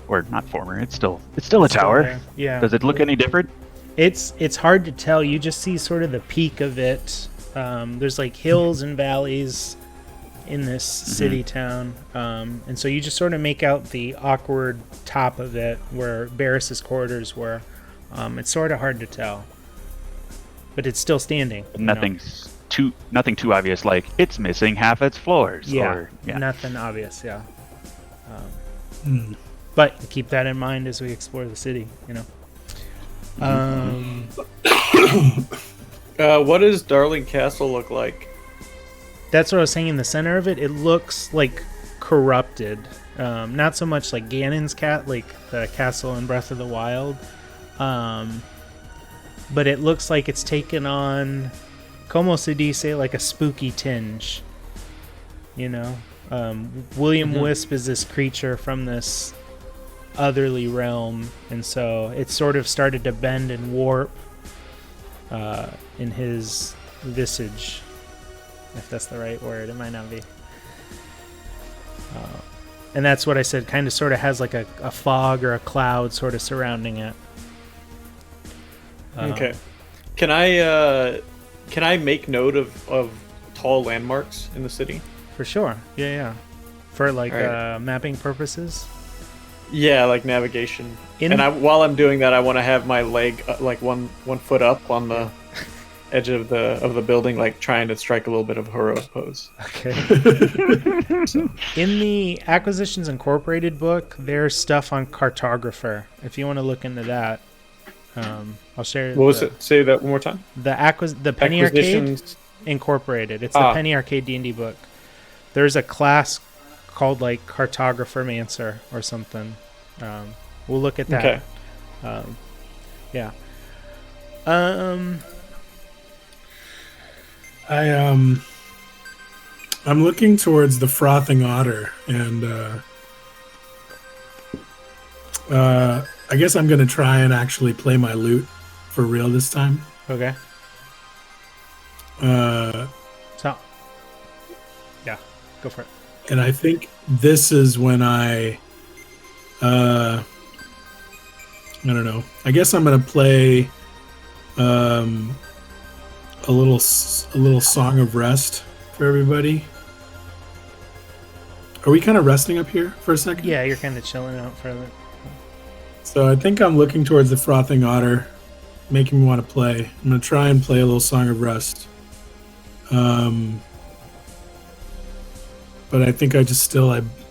or not former. It's still a tower. There. Yeah. Does it look any different? It's hard to tell. You just see sort of the peak of it. There's like hills and valleys in this city town, and so you just sort of make out the awkward top of it where Barris's quarters were. It's sort of hard to tell, but it's still standing. Nothing too obvious, like it's missing half its floors. Yeah, yeah. Nothing obvious. Yeah. But keep that in mind as we explore the city. What does Darling Castle look like? That's what I was saying. In the center of it, it looks like corrupted. Not so much like Ganon's like the castle in Breath of the Wild, but it looks like it's taken on, como se dice, like a spooky tinge. William Wisp is this creature from this otherly realm, and so it sort of started to bend and warp in his visage, if that's the right word. It might not be. And that's what I said, kind of sort of has like a fog or a cloud sort of surrounding it. Okay. Can I make note of tall landmarks in the city? For sure. Yeah. For like mapping purposes? Yeah, like navigation. While I'm doing that, I want to have my leg like one foot up on the edge of the building, like trying to strike a little bit of a heroic pose. Okay. So, in the Acquisitions Incorporated book, there's stuff on Cartographer. If you want to look into that, I'll share. What was it? Say that one more time. The Penny Arcade Incorporated. It's the Penny Arcade D&D book. There's a class called like Cartographer-mancer or something. We'll look at that. Okay. Yeah. I'm looking towards the frothing otter, and I guess I'm gonna try and actually play my lute for real this time. Okay. Yeah, go for it. And I think this is when I don't know. I guess I'm gonna play a little song of rest for everybody. Are we kind of resting up here for a second? Yeah, you're kind of chilling out for a bit. So I think I'm looking towards the frothing otter, making me want to play. I'm gonna try and play a little song of rest. But I think I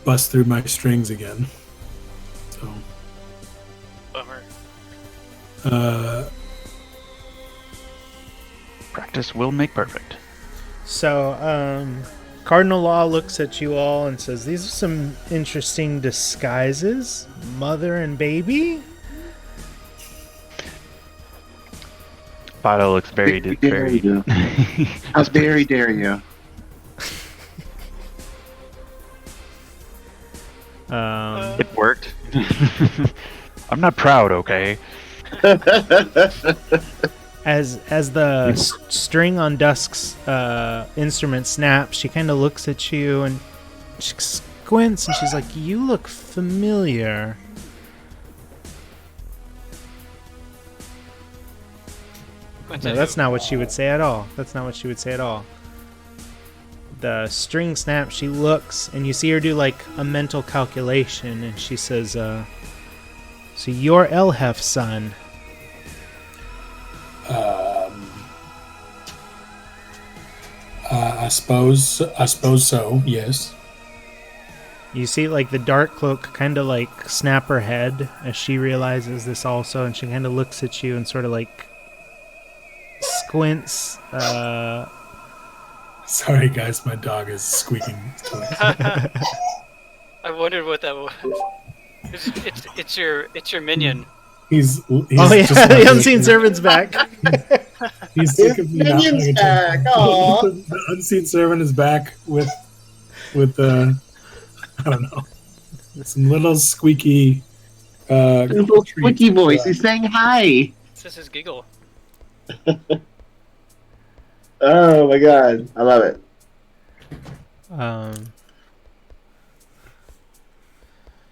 bust through my strings again. So. Bummer. Practice will make perfect. So, Cardinal Law looks at you all and says, "These are some interesting disguises, mother and baby." Bado looks very. How dare you? It worked. I'm not proud, okay? As the string on Dusk's instrument snaps, she kind of looks at you and she squints and she's like, "You look familiar." No, that's not what she would say at all. That's not what she would say at all. The string snaps, she looks, and you see her do like a mental calculation, and she says, "So you're Elhef's son." I suppose so. Yes. You see, like, the dark cloak kind of like snap her head as she realizes this also, and she kind of looks at you and sort of like squints. Sorry, guys, my dog is squeaking. I wondered what that was. It's your minion. He's oh yeah, the unseen servant's back. He's sick of me not Minion's paying back. attention. Aw. The unseen servant is back with I don't know, some little squeaky Little treat. squeaky voice. He's saying hi. This is his giggle. Oh my god, I love it.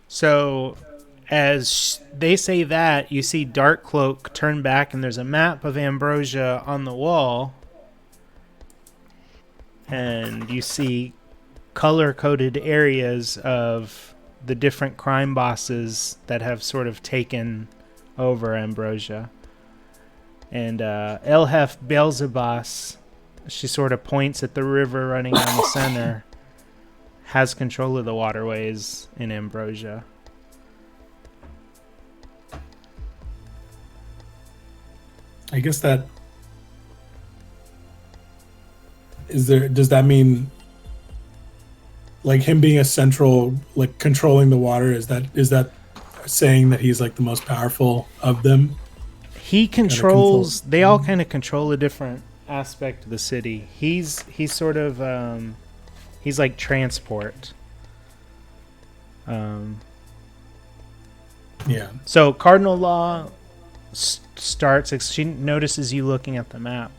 So as they say that, you see Dark Cloak turn back, and there's a map of Ambrosia on the wall, and you see color-coded areas of the different crime bosses that have sort of taken over Ambrosia. And Elhef Beelzebas, she sort of points at the river running down the center, has control of the waterways in Ambrosia. I guess that is there. Does that mean like him being a central, like controlling the water? Is that saying that he's like the most powerful of them? He controls. They all kind of control a different aspect of the city. He's sort of he's like transport. Yeah. So Cardinal Law starts. She notices you looking at the map.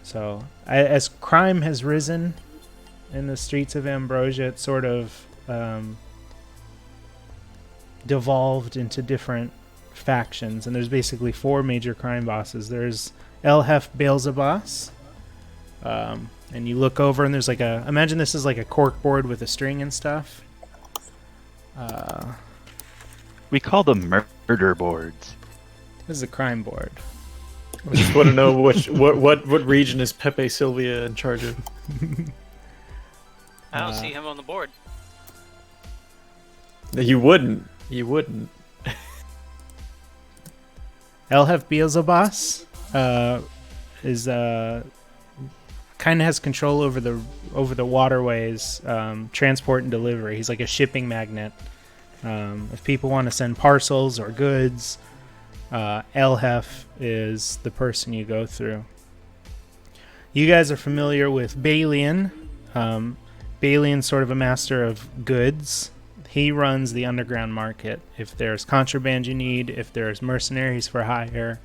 So as crime has risen in the streets of Ambrosia, it sort of devolved into different factions, and there's basically 4 major crime bosses. There's Elhef Beelzebas, and you look over and there's like imagine this is like a cork board with a string and stuff. We call them murder boards. This is a crime board. I just want to know what region is Pepe Sylvia in charge of? I don't see him on the board. You wouldn't. Elhef Beelzebas is kind of has control over the waterways, transport and delivery. He's like a shipping magnet. If people want to send parcels or goods, Elhef is the person you go through. You guys are familiar with Balian. Balian's sort of a master of goods. He runs the underground market. If there's contraband you need, if there's mercenaries for hire,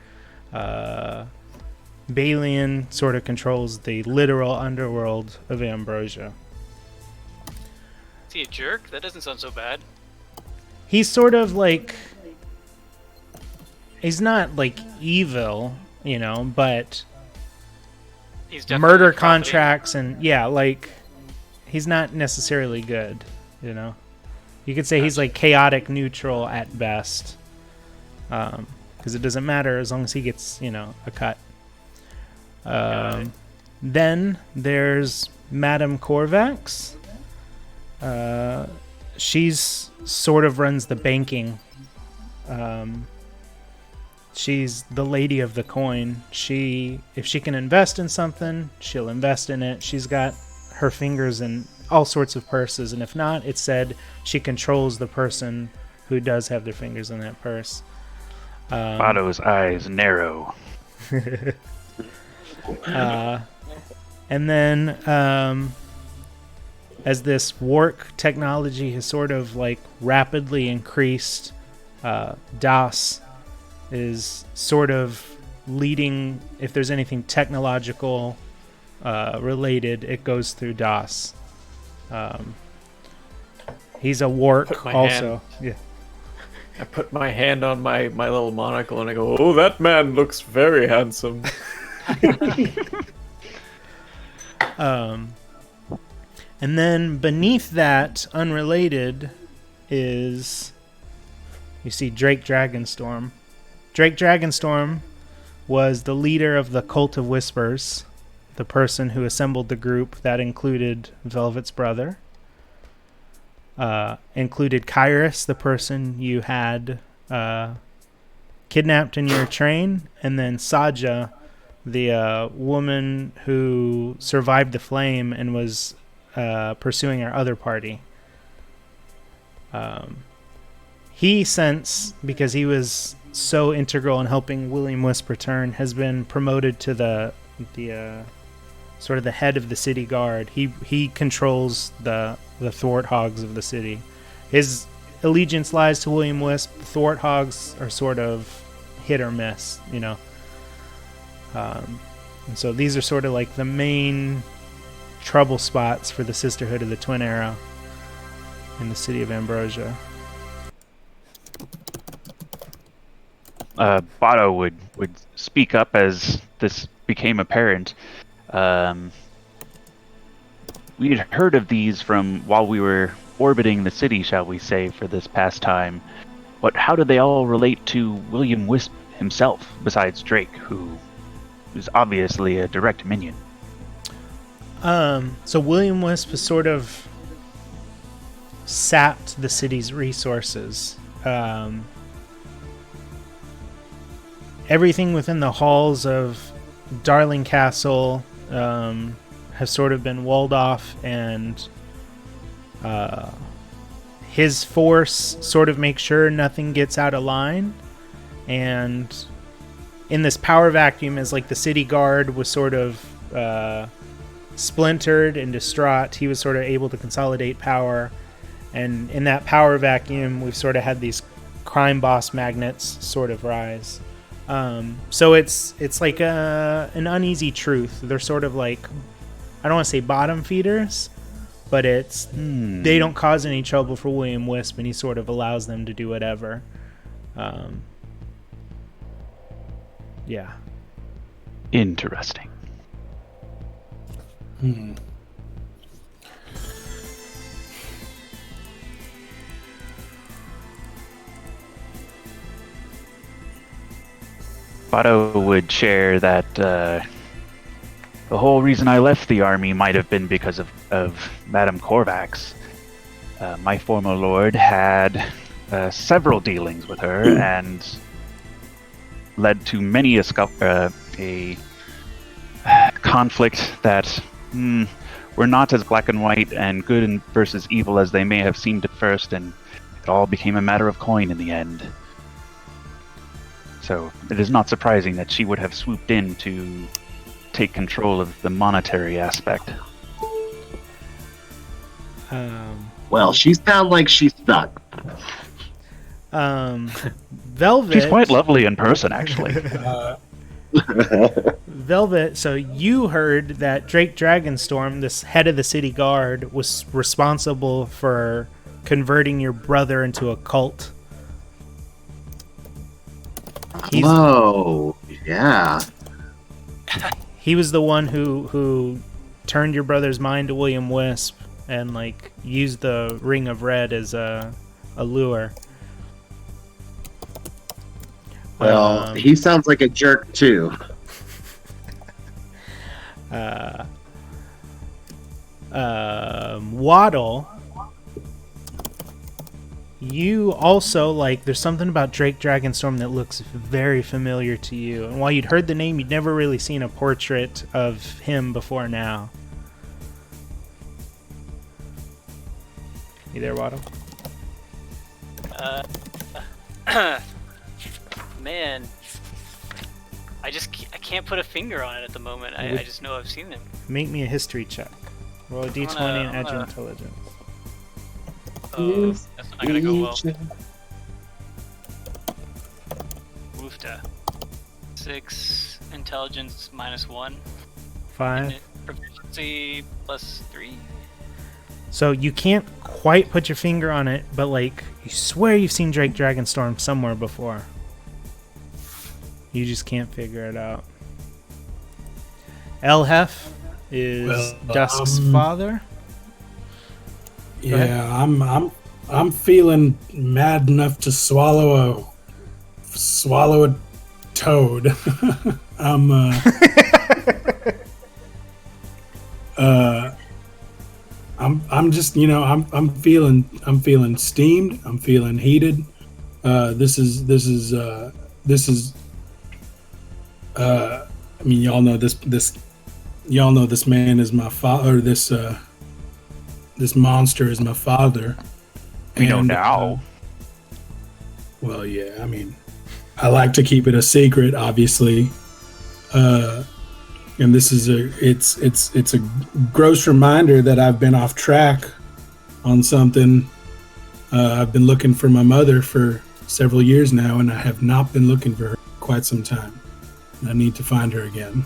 Balian sort of controls the literal underworld of Ambrosia. Is he a jerk? That doesn't sound so bad. He's sort of like... He's not like evil, but He's definitely murder profiting. contracts and like he's not necessarily good, You could say he's like chaotic neutral at best, because it doesn't matter as long as he gets a cut. Then there's Madame Corvax. She's sort of runs the banking. She's the lady of the coin. If she can invest in something, she'll invest in it. She's got her fingers in all sorts of purses, and if not, it's said she controls the person who does have their fingers in that purse. Otto's eyes narrow. And then as this work technology has sort of like rapidly increased Das is sort of leading. If there's anything technological related, it goes through Das. He's a wark also. Yeah. I put my hand on my little monocle and I go, "Oh, that man looks very handsome." And then beneath that, unrelated, is you see Drake Dragonstorm. Drake Dragonstorm was the leader of the Cult of Whispers, the person who assembled the group that included Velvet's brother, included Kyrus, the person you had kidnapped in your train, and then Saja, the woman who survived the flame and was pursuing our other party. He, since, because he was so integral in helping William Wisp return, has been promoted to the sort of the head of the city guard. He controls the Thwarthogs of the city. His allegiance lies to William Wisp. The Thwarthogs are sort of hit or miss, you know. And so these are sort of like the main trouble spots for the Sisterhood of the Twin Arrow in the city of Ambrosia. Botto would speak up as this became apparent. We had heard of these from while we were orbiting the city, shall we say, for this past time. But how do they all relate to William Wisp himself, besides Drake, who is obviously a direct minion? So William Wisp has sort of sapped the city's resources. Everything within the halls of Darling Castle has sort of been walled off, and his force sort of makes sure nothing gets out of line. And in this power vacuum, as like the city guard was sort of splintered and distraught, he was sort of able to consolidate power. And in that power vacuum, we've sort of had these crime boss magnets sort of rise. So it's like an uneasy truth. They're sort of like, I don't want to say bottom feeders, but it's they don't cause any trouble for William Wisp, and he sort of allows them to do whatever. Yeah. Interesting. Botto would share that the whole reason I left the army might have been because of Madame Korvax. My former lord had several dealings with her and led to many a conflict that were not as black and white and good versus evil as they may have seemed at first, and it all became a matter of coin in the end. So it is not surprising that she would have swooped in to take control of the monetary aspect. Well, she sounds like she's stuck. Velvet. She's quite lovely in person, actually. Velvet, so you heard that Drake Dragonstorm, this head of the city guard, was responsible for converting your brother into a cult. Whoa, yeah. He was the one who turned your brother's mind to William Wisp and like used the Ring of Red as a lure. Well, he sounds like a jerk too. Waddle, you also, like, there's something about Drake Dragonstorm that looks very familiar to you. And while you'd heard the name, you'd never really seen a portrait of him before now. You there, Waddle? Man, I can't put a finger on it at the moment. I just know I've seen him. Make me a history check. Roll a d20 and add your intelligence. Oh, that's not gonna go well. 6 intelligence -1. 5. Proficiency +3. So you can't quite put your finger on it, but like you swear you've seen Drake Dragonstorm somewhere before. You just can't figure it out. Elhef is Dusk's father. Yeah, I'm feeling mad enough to swallow a toad. I'm just, I'm feeling steamed. I'm feeling heated. This is I mean, y'all know this man is my father. This monster is my father. We know now. Well, yeah, I mean, I like to keep it a secret, obviously. And this is it's a gross reminder that I've been off track on something. I've been looking for my mother for several years now, and I have not been looking for her for quite some time. I need to find her again.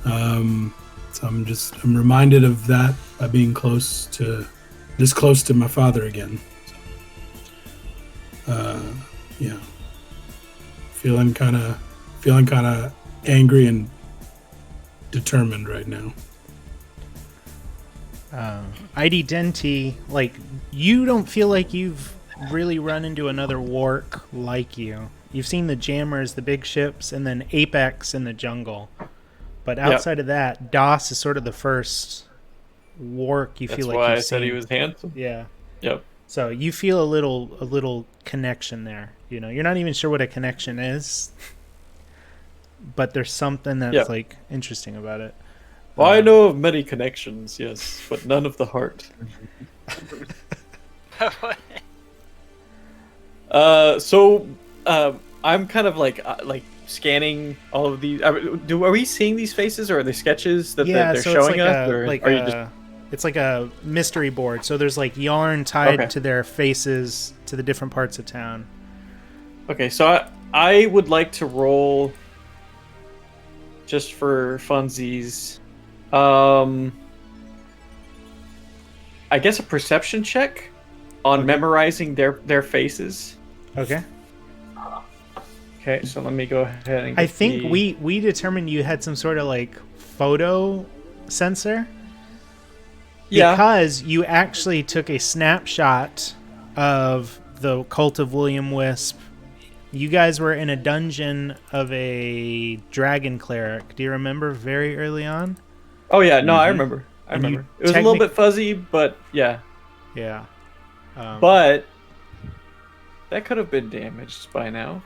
So I'm reminded of that by being close to my father again. Yeah, feeling kind of angry and determined right now. ID Denti, like, you don't feel like you've really run into another Wark like you. You've seen the jammers, the big ships, and then Apex in the jungle. But outside of that, DOS is sort of the first Wark you feel like you've seen. That's why I said he was handsome. Yeah. Yep. So you feel a little connection there. You know, you're not even sure what a connection is, but there's something that's like interesting about it. Well, I know of many connections, yes, but none of the heart. I'm kind of like scanning all of these. Are we seeing these faces, or are they sketches that they're so showing it's us? Or are you just... It's like a mystery board. So there's like yarn tied to their faces to the different parts of town. Okay, so I would like to roll, just for funsies, I guess a perception check on memorizing their faces. Okay. Okay, so let me go ahead and I think we determined you had some sort of like photo sensor. Yeah. Because you actually took a snapshot of the Cult of William Wisp. You guys were in a dungeon of a dragon cleric. Do you remember very early on? Oh yeah, no, I remember. It was a little bit fuzzy, but yeah. Yeah. But that could have been damaged by now.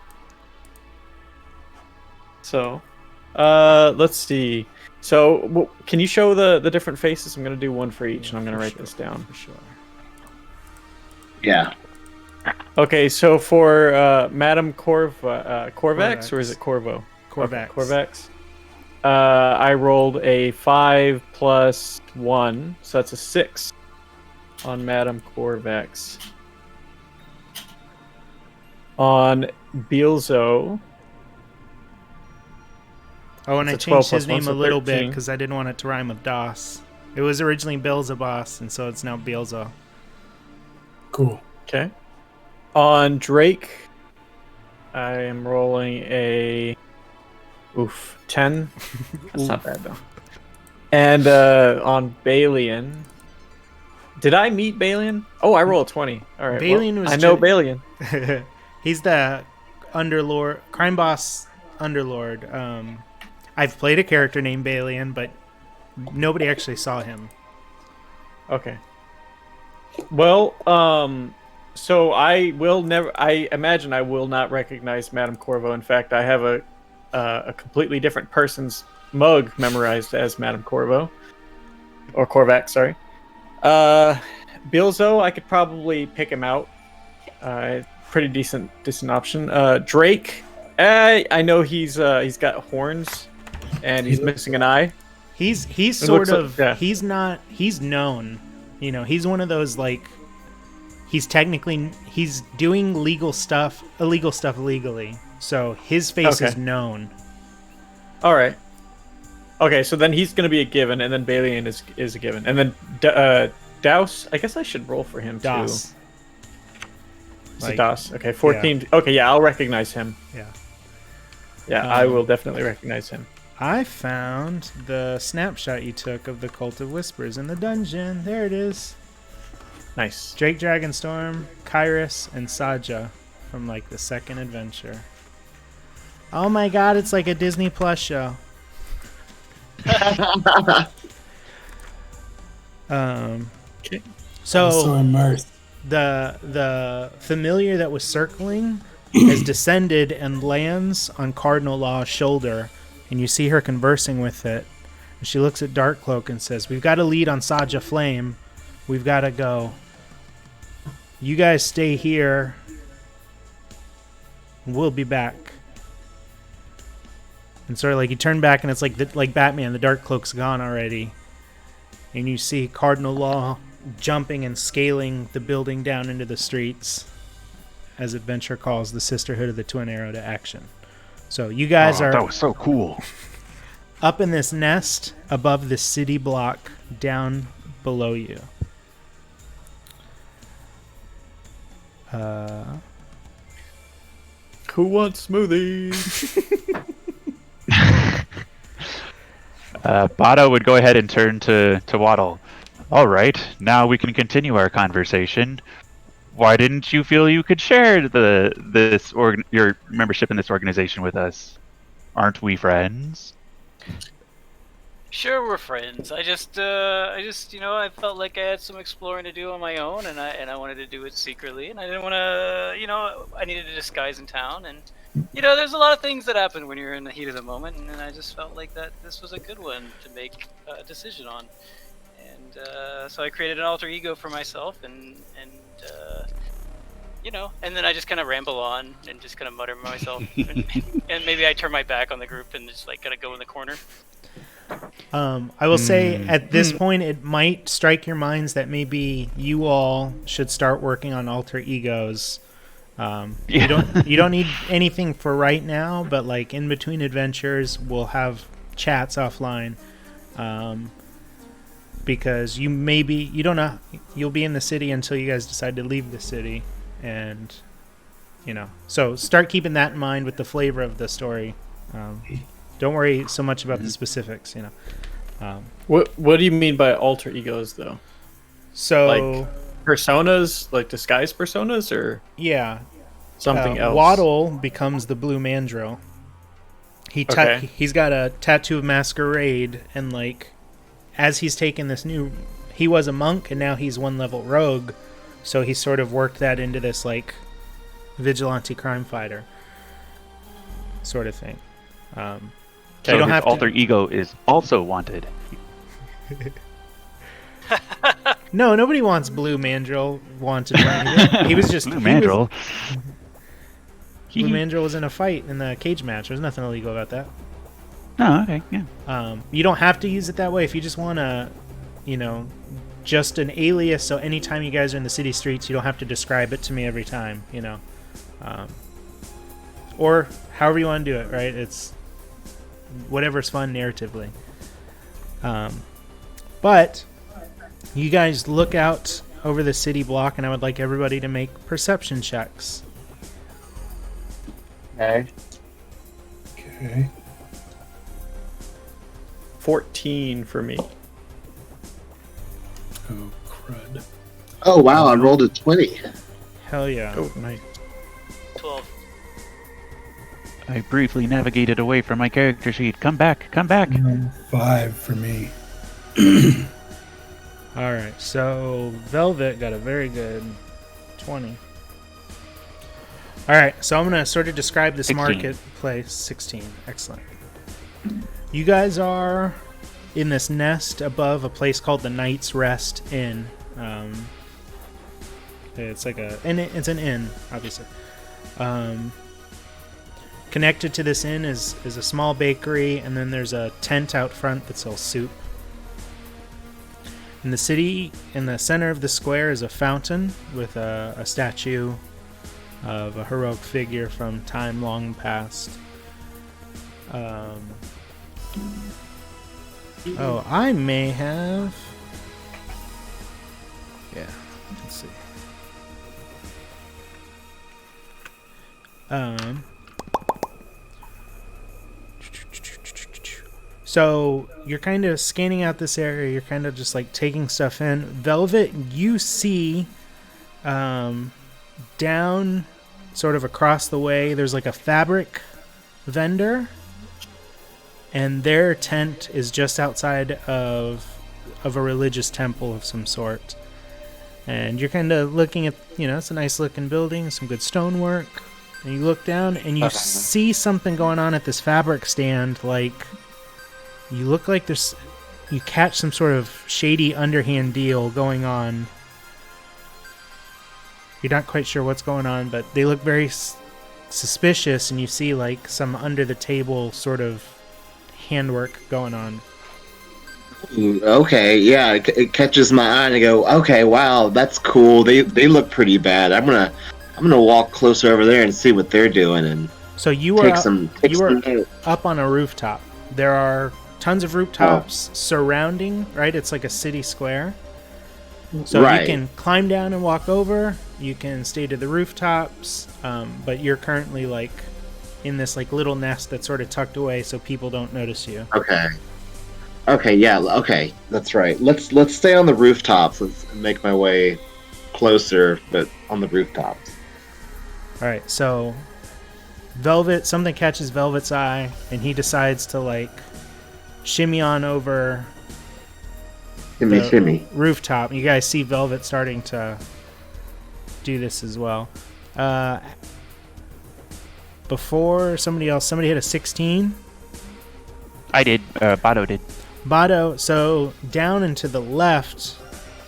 So, let's see. So, can you show the different faces? I'm going to do one for each, and I'm going to write this down. For sure. Yeah. Okay, so for Madame Corvax, or is it Corvo? Corvax. Okay, Corvax. I rolled a 5 plus 1, so that's a 6 on Madame Corvax. On Beelzo... Oh, and I changed his name a little bit because I didn't want it to rhyme with DOS. It was originally Beelzebos, and so it's now Beelzo. Cool. Okay. On Drake, I am rolling a 10. That's not bad though. And on Balian, did I meet Balian? Oh, I rolled a 20. All right. Balian was. I know Balian. He's the underlord, crime boss underlord. I've played a character named Balian, but nobody actually saw him. Okay. Well, so I imagine I will not recognize Madame Corvo. In fact, I have a completely different person's mug memorized as Madame Corvo. Or Corvax, sorry. Beelzo, I could probably pick him out. Pretty decent option. Drake, I know he's got horns. And he's missing an eye. He's known. You know, he's one of those, like, he's doing illegal stuff illegally. So his face is Okay. known. All right. Okay, so then he's gonna be a given, and then Balian is a given, and then Douse. I guess I should roll for him Das. too. So Das. Okay, 14. Yeah. Okay, yeah, I'll recognize him. Yeah. Yeah, I will definitely recognize him. I found the snapshot you took of the Cult of Whispers in the dungeon. There it is. Nice. Drake Dragonstorm, Kyrus, and Saja from like the second adventure. Oh my god, it's like a Disney Plus show. Okay. So I'm so immersed. the familiar that was circling has descended and lands on Cardinal Law's shoulder, and you see her conversing with it. And she looks at Darkcloak and says, "We've got a lead on Saja Flame. We've got to go. You guys stay here. We'll be back." And sort of like you turn back, and it's like Batman. The Darkcloak's gone already, and you see Cardinal Law jumping and scaling the building down into the streets as adventure calls the Sisterhood of the Twin Arrow to action. So you guys are That was so cool. up in this nest above the city block down below you. Who wants smoothies? Bada would go ahead and turn to Waddle. All right, now we can continue our conversation. Why didn't you feel you could share your membership in this organization with us? Aren't we friends? Sure, we're friends. I just, I felt like I had some exploring to do on my own, and I wanted to do it secretly, and I didn't want to, I needed a disguise in town, and there's a lot of things that happen when you're in the heat of the moment, and I just felt like that this was a good one to make a decision on, and so I created an alter ego for myself, and then I just kind of ramble on and just kind of mutter to myself, and maybe I turn my back on the group and just like kind of go in the corner. I will say at this point it might strike your minds that maybe you all should start working on alter egos. You don't need anything for right now, but like in between adventures we'll have chats offline, because you don't know, you'll be in the city until you guys decide to leave the city, and so start keeping that in mind with the flavor of the story. Don't worry so much about the specifics, What do you mean by alter egos, though? So, like personas, like disguised personas, or something else? Waddle becomes the Blue Mandrill. He's got a tattoo of Masquerade, and like as he's taken this he was a monk and now he's 1 level rogue, so he sort of worked that into this like vigilante crime fighter sort of thing. So you don't his have alter ego is also wanted. No, nobody wants Blue Mandrill wanted. He was just Blue Mandrill. Blue Mandrill was in a fight in the cage match. There's nothing illegal about that. Oh, okay, yeah. You don't have to use it that way if you just want to, just an alias. So anytime you guys are in the city streets, you don't have to describe it to me every time. Or however you want to do it. Right? It's whatever's fun narratively. But you guys look out over the city block, and I would like everybody to make perception checks. Okay. 14 for me. Oh, crud. Oh wow, I rolled a 20. Hell yeah. Oh, nice. 12. I briefly navigated away from my character sheet. Come back. 5 for me. All right, so Velvet got a very good 20. All right, so I'm going to sort of describe this 16. marketplace. 16, excellent. You guys are in this nest above a place called the Knight's Rest Inn. It's like it's an inn, obviously. Connected to this inn is a small bakery, and then there's a tent out front that sells soup. In the city, in the center of the square, is a fountain with a statue of a heroic figure from time long past. Oh, I may have... Yeah, let's see. So you're kind of scanning out this area. You're kind of just like taking stuff in. Velvet, you see down sort of across the way, there's like a fabric vendor. And their tent is just outside of a religious temple of some sort. And you're kind of looking at, it's a nice looking building, some good stonework. And you look down and you see something going on at this fabric stand. Like, you look like you catch some sort of shady underhand deal going on. You're not quite sure what's going on, but they look very suspicious. And you see like some under the table sort of handwork going on. Okay, yeah, it catches my eye and I go, okay, wow, that's cool. They look pretty bad. I'm gonna walk closer over there and see what they're doing and so you are up on a rooftop. There are tons of rooftops surrounding, right? It's like a city square. So you can climb down and walk over. You can stay to the rooftops, but you're currently like in this like little nest that's sort of tucked away so people don't notice you. Okay, yeah, okay, that's right. Let's stay on the rooftops. Let's make my way closer, but on the rooftops. All right, so something catches Velvet's eye, and he decides to like shimmy on over Shimmy. Rooftop. You guys see Velvet starting to do this as well. Before somebody hit a 16. I did. Bado did. Bado, so down and to the left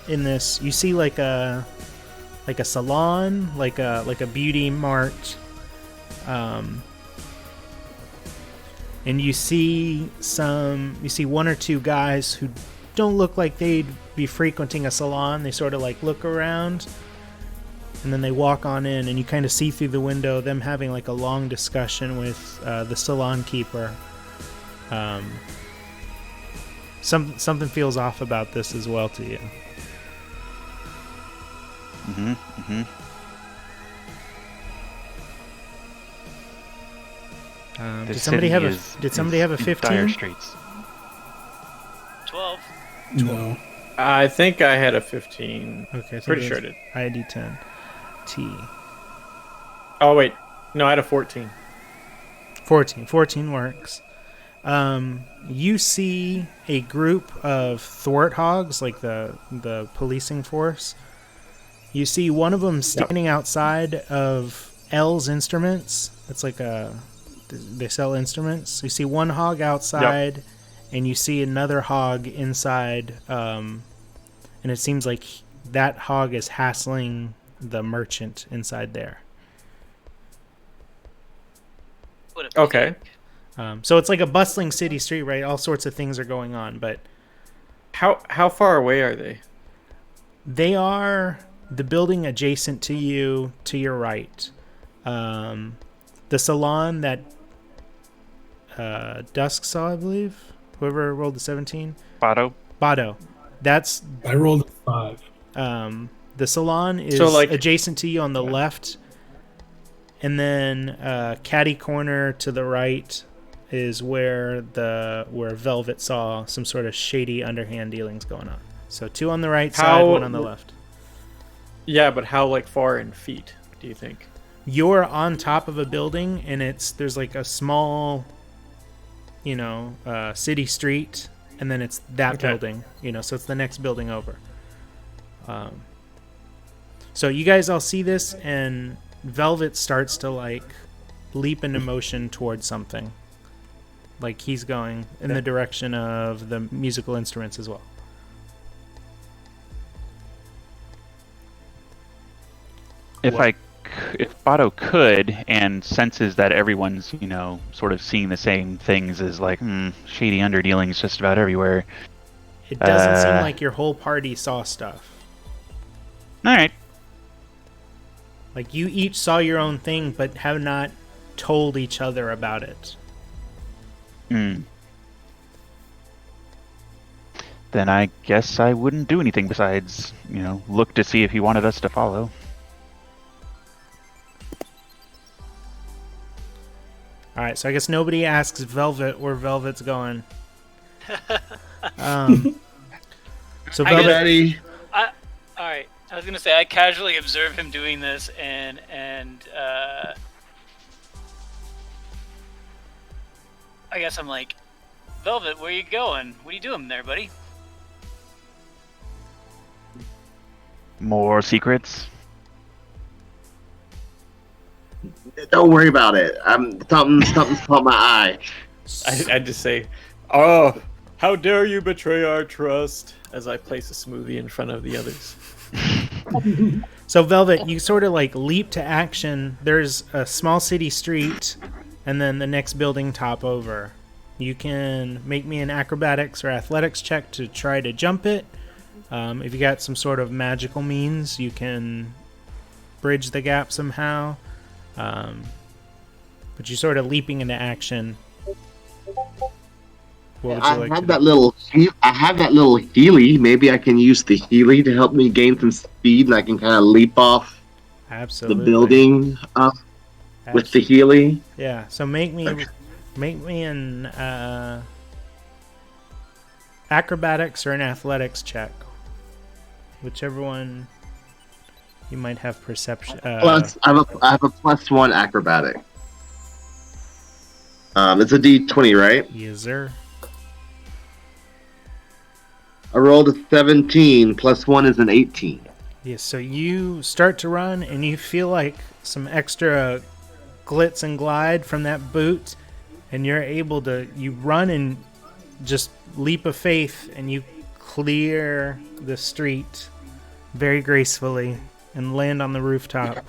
in this, you see like a salon, like a beauty mart, and you see one or two guys who don't look like they'd be frequenting a salon. They sort of like look around, and then they walk on in, and you kind of see through the window them having like a long discussion with the salon keeper. Something feels off about this as well to you. Did somebody have a 15? Dire straits. 12. No. I think I had a 15. Okay, so pretty sure I did. I had D10. T. Oh wait, no, I had a 14. 14 works. You see a group of thwart hogs, like the policing force. You see one of them standing outside of L's Instruments. It's like they sell instruments. You see one hog outside, and you see another hog inside. And it seems like that hog is hassling the merchant inside there. Okay. So it's like a bustling city street, right? All sorts of things are going on, but how far away are they? They are the building adjacent to you, to your right. The salon that Dusk saw, I believe. Whoever rolled the 17. Bado. That's. I rolled a 5. The salon is adjacent to you on the left, and then catty corner to the right is where Velvet saw some sort of shady underhand dealings going on. So 2 on the right side, 1 on the left. Yeah, but how far in feet do you think? You're on top of a building, and there's like a small, city street, and then it's that building, so it's the next building over. So you guys all see this, and Velvet starts to leap into motion towards something. Like he's going in the direction of the musical instruments as well. If Bado could, and senses that everyone's, sort of seeing the same things as shady underdealings just about everywhere. It doesn't seem like your whole party saw stuff. All right. Like, you each saw your own thing, but have not told each other about it. Hmm. Then I guess I wouldn't do anything besides, look to see if he wanted us to follow. Alright, so I guess nobody asks Velvet where Velvet's going. So I'm Velvet... ready. Alright, I was gonna say, I casually observe him doing this, and I guess I'm like, Velvet, where you going? What are you doing there, buddy? More secrets? Don't worry about it. Something's caught my eye. I'd just say, "Oh, how dare you betray our trust?" As I place a smoothie in front of the others. So Velvet, you sort of like leap to action. There's a small city street, and then the next building top over. You can make me an acrobatics or athletics check to try to jump it. If you got some sort of magical means, you can bridge the gap somehow. But you're sort of leaping into action. What would you like to do? I have that little Healy. Maybe I can use the Healy to help me gain some speed, and I can kind of leap off Absolutely. the building with the Healy. Yeah. So make me an acrobatics or an athletics check, whichever one you might have perception. Plus, I have a +1 acrobatic. It's a D20, right? Yes, sir. I rolled a 17. +1 is an 18. Yes. So you start to run, and you feel like some extra glitz and glide from that boot, and you're able to. You run and just leap of faith, and you clear the street very gracefully and land on the rooftop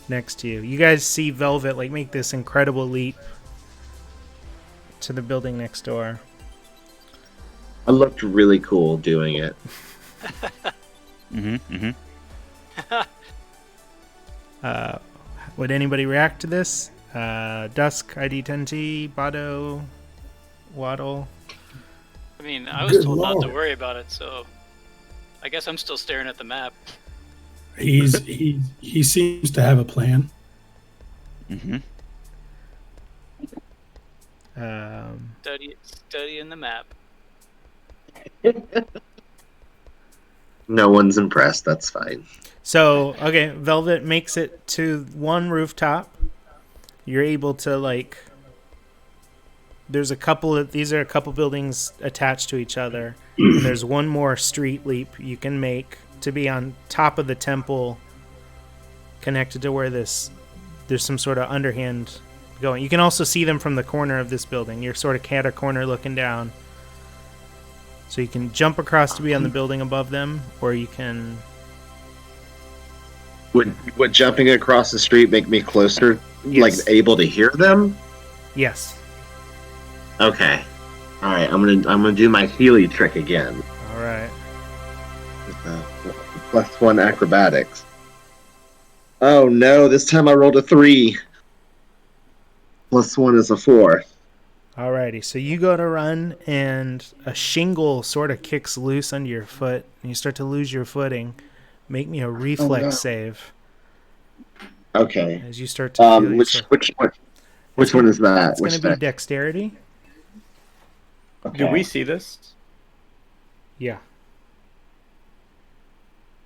next to you. You guys see Velvet like make this incredible leap to the building next door. I looked really cool doing it. Would anybody react to this? Dusk, ID10T, Bado, Waddle. I mean, I was Good told not to lord. worry about it, so I guess I'm still staring at the map. He seems to have a plan. Studying the map. No one's impressed. That's fine. So, okay, Velvet makes it to one rooftop. You're able to, like... These are a couple buildings attached to each other. And there's one more street leap you can make to be on top of the temple, connected to where there's some sort of underhand going. You can also see them from the corner of this building. You're sort of cat-a-corner looking down. So you can jump across to be on the building above them, or you can... Would jumping across the street make me closer, Yes. like able to hear them? Yes. Okay. All right. I'm gonna do my Healy trick again. All right. With the +1 acrobatics. Oh no! This time I rolled a 3. +1 is a 4. Alrighty, so you go to run, and a shingle sort of kicks loose under your foot, and you start to lose your footing. Make me a reflex save Okay. as you start to feel Which one is that? It's going to be dexterity. Okay. Do we see this? Yeah.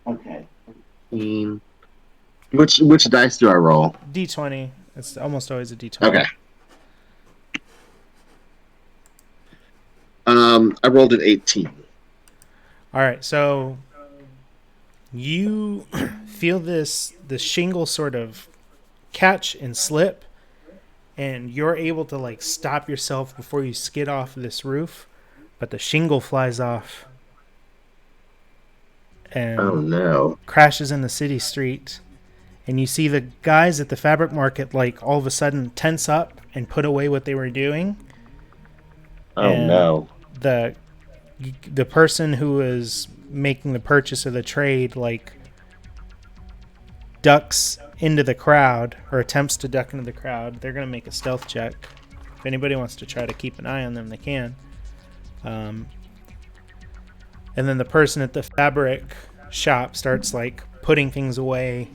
Okay. Which dice do I roll? D20. It's almost always a D20. Okay. I rolled an 18. Alright, so you feel the shingle sort of catch and slip, and you're able to like stop yourself before you skid off this roof, but the shingle flies off and Oh no. crashes in the city street, and you see the guys at the fabric market like all of a sudden tense up and put away what they were doing. Oh And no. the person who is making the purchase of the trade like ducks into the crowd, or attempts to duck into the crowd. They're going to make a stealth check. If anybody wants to try to keep an eye on them, they can. And then the person at the fabric shop starts like putting things away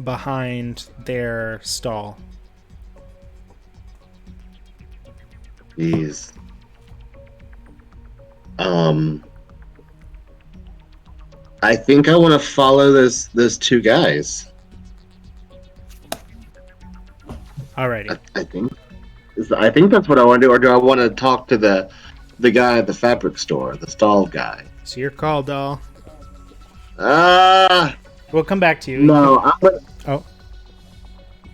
behind their stall. Jeez. I think I want to follow those two guys. Alrighty. I think that's what I want to do, or do I want to talk to the guy at the fabric store, the stall guy? So your call, doll. We'll come back to you. No, I'm Oh.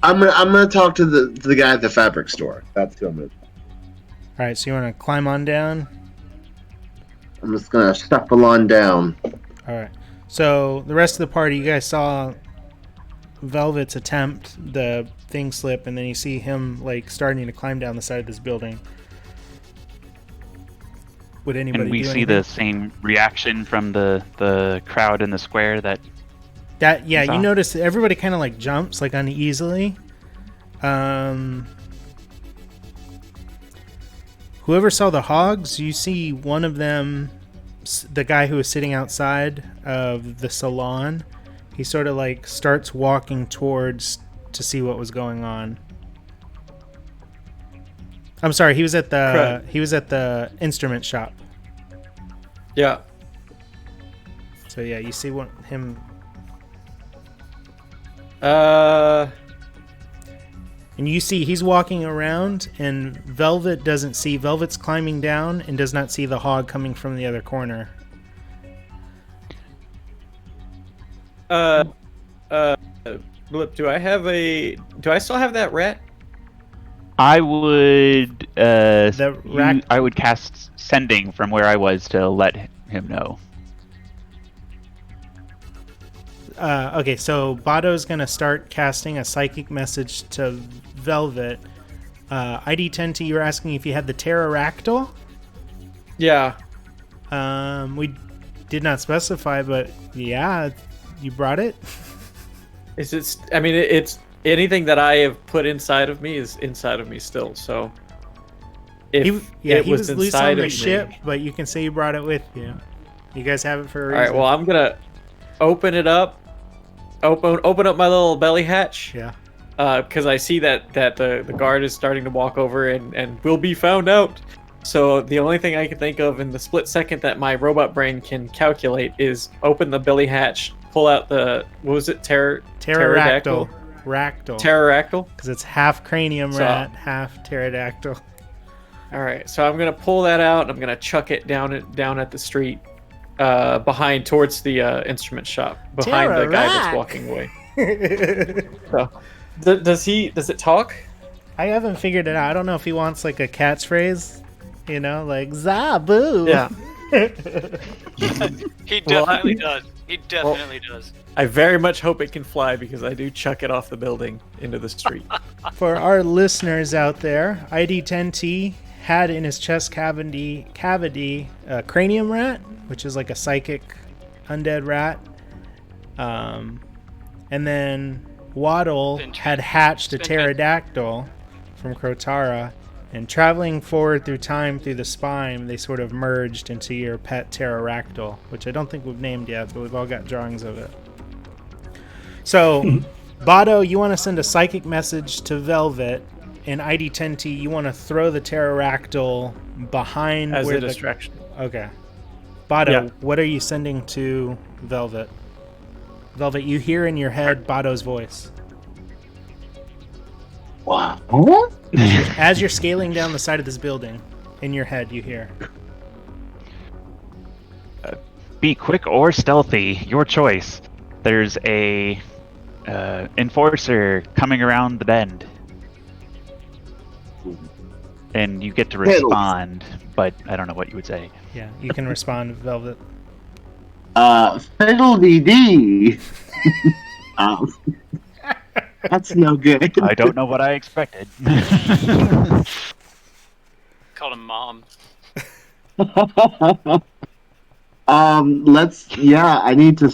gonna talk to the guy at the fabric store. That's who I'm gonna. All right. So you want to climb on down? I'm just gonna shuffle on down. All right. So the rest of the party, you guys saw Velvet's attempt, the thing slip, and then you see him like starting to climb down the side of this building. Would anybody? And we do see anything? the same reaction from the crowd in the square that. Yeah, saw. you notice that everybody kind of like jumps like uneasily. Whoever saw the hogs, you see one of them, the guy who was sitting outside of the salon. He sort of like starts walking towards to see what was going on. I'm sorry, he was at the instrument shop. Yeah. So yeah, you see him. And you see he's walking around, and Velvet doesn't see. Velvet's climbing down and does not see the hog coming from the other corner. Blip, do I still have that rat? I would rack- I would cast sending from where I was to let him know. Okay, so Bado's gonna start casting a psychic message to Velvet. ID 10T, you were asking if you had the pterodactyl? Yeah. We did not specify, but yeah, you brought it. Is it? I mean, it's anything that I have put inside of me is inside of me still. So, if he was loose inside on the of ship, me, but you can say you brought it with you. You guys have it for a reason. all right. Well, I'm gonna open it up. Open up my little belly hatch. Yeah. Because I see that the guard is starting to walk over and will be found out. So the only thing I can think of in the split second that my robot brain can calculate is open the belly hatch, pull out the Pterodactyl. Ractyl. Pterodactyl. Because it's half cranium So- rat, half pterodactyl. All right, so I'm gonna pull that out. I'm gonna chuck it down at the street, behind towards the instrument shop, behind the guy that's walking away. So, does it talk? I haven't figured it out. I don't know if he wants like a catchphrase, like Zazzoo. Yeah. He definitely does. He definitely does. I very much hope it can fly because I do chuck it off the building into the street. For our listeners out there, ID10T had in his chest cavity a cranium rat, which is like a psychic undead rat. And then Waddle had hatched a pterodactyl from Krotara, and traveling forward through time through the spine, they sort of merged into your pet pterodactyl, which I don't think we've named yet, but we've all got drawings of it. So, Bado, you want to send a psychic message to Velvet, and ID10T, you want to throw the pterodactyl behind As where a distraction. Okay. Bado, Yeah. what are you sending to Velvet? Velvet, you hear in your head Bado's voice. Wow. As you're scaling down the side of this building, in your head you hear. Be quick or stealthy, your choice. There's a enforcer coming around the bend, and you get to respond. But I don't know what you would say. Yeah, you can respond, Velvet. Fiddle-dee-dee. That's no good. I don't know what I expected. Called him mom. I need to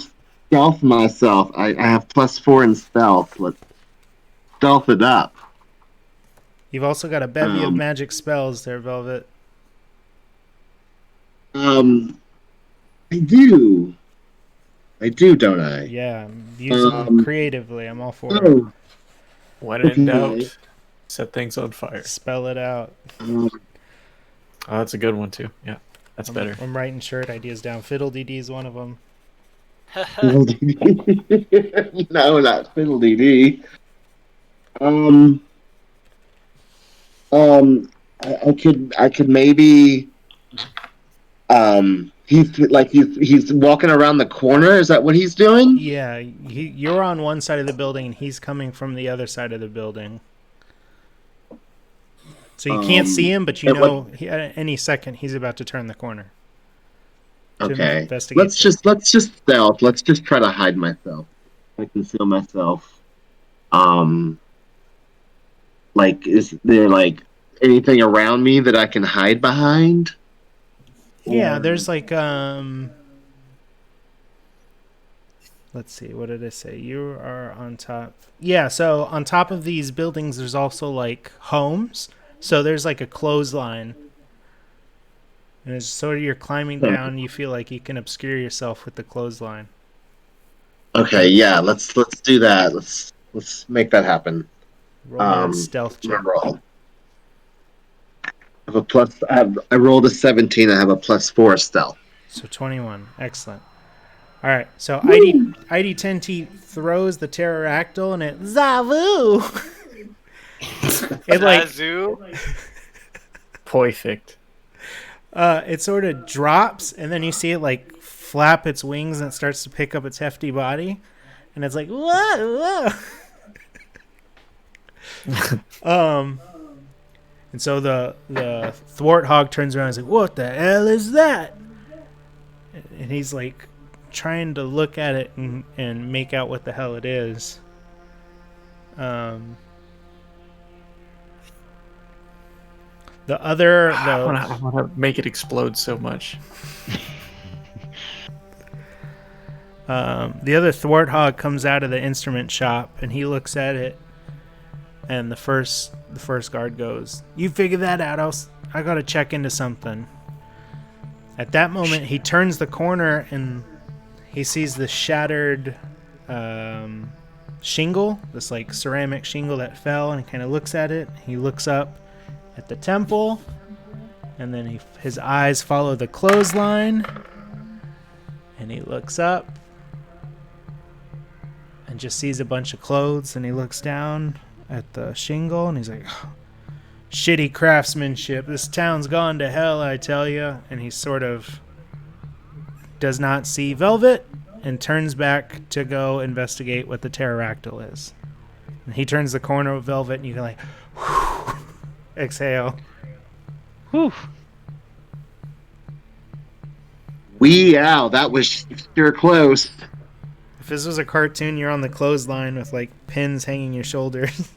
stealth myself. I have +4 in stealth. Let's stealth it up. You've also got a bevy of magic spells there, Velvet. I do. I do, don't I? Yeah, use them creatively. I'm all for it. Oh, When in doubt, set things on fire. Spell it out. Oh, that's a good one too. Yeah, that's better. I'm writing shirt ideas down. Fiddle-dee-dee is one of them. no, not fiddle-dee-dee. I could maybe. He's walking around the corner. Is that what he's doing? Yeah, you're on one side of the building, and he's coming from the other side of the building. So you can't see him, but you know at any second he's about to turn the corner. Okay. Let's just stealth. Let's just try to hide myself. I conceal myself. Is there anything around me that I can hide behind? Yeah, there's let's see, what did I say? You are on top. Yeah, so on top of these buildings there's also homes. So there's a clothesline. And as sort of you're climbing down, you feel like you can obscure yourself with the clothesline. Okay, yeah, let's do that. Let's make that happen. Roll a stealth check. Roll. I rolled a 17. I have a +4 stealth. So 21. Excellent. All right. So ID10T throws the pterodactyl and it Zazzoo. Zazzoo. Perfect. It sort of drops, and then you see it flap its wings, and it starts to pick up its hefty body, and it's like whoa, whoa. And so the thwart hog turns around and is like, "What the hell is that?" And he's trying to look at it and make out what the hell it is. I want to make it explode so much. The other thwart hog comes out of the instrument shop and he looks at it, and the first guard goes, "You figure that out. I gotta check into something." At that moment, he turns the corner and he sees the shattered shingle, this ceramic shingle that fell, and he kind of looks at it. He looks up at the temple, and then his eyes follow the clothesline, and he looks up and just sees a bunch of clothes, and he looks down at the shingle and he's like, "Shitty craftsmanship. This town's gone to hell, I tell you." And he sort of does not see Velvet and turns back to go investigate what the pterodactyl is. And he turns the corner of Velvet, and you can whew, exhale. Whew. Wow, that was sure close. If this was a cartoon, you're on the clothesline with pins hanging your shoulders.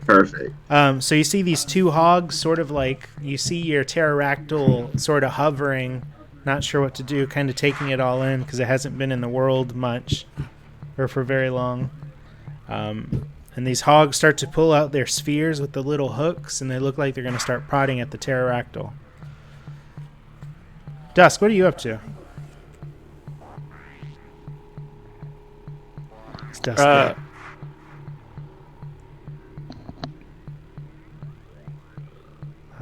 Perfect. So you see these two hogs sort of you see your pterodactyl sort of hovering, not sure what to do, kind of taking it all in because it hasn't been in the world much or for very long. And these hogs start to pull out their spheres with the little hooks, and they look like they're going to start prodding at the pterodactyl. Dusk, what are you up to? It's Dusk. I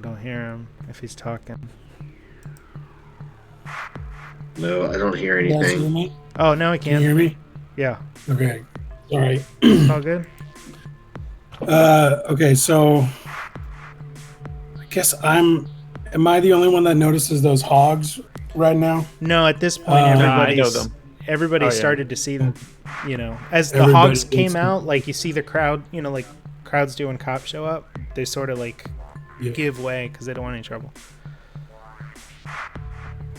don't hear him if he's talking. No, I don't hear You guys hear anything. me? Oh, now he Can you can. hear me? Yeah. Okay. Sorry. It's all good? Okay, so I guess am I the only one that notices those hogs right now? No, at this point, I know them. Everybody started to see them, as the Everybody hogs came thinks out, you see the crowd, crowds do when cops show up, they sort of Yeah. give way because they don't want any trouble.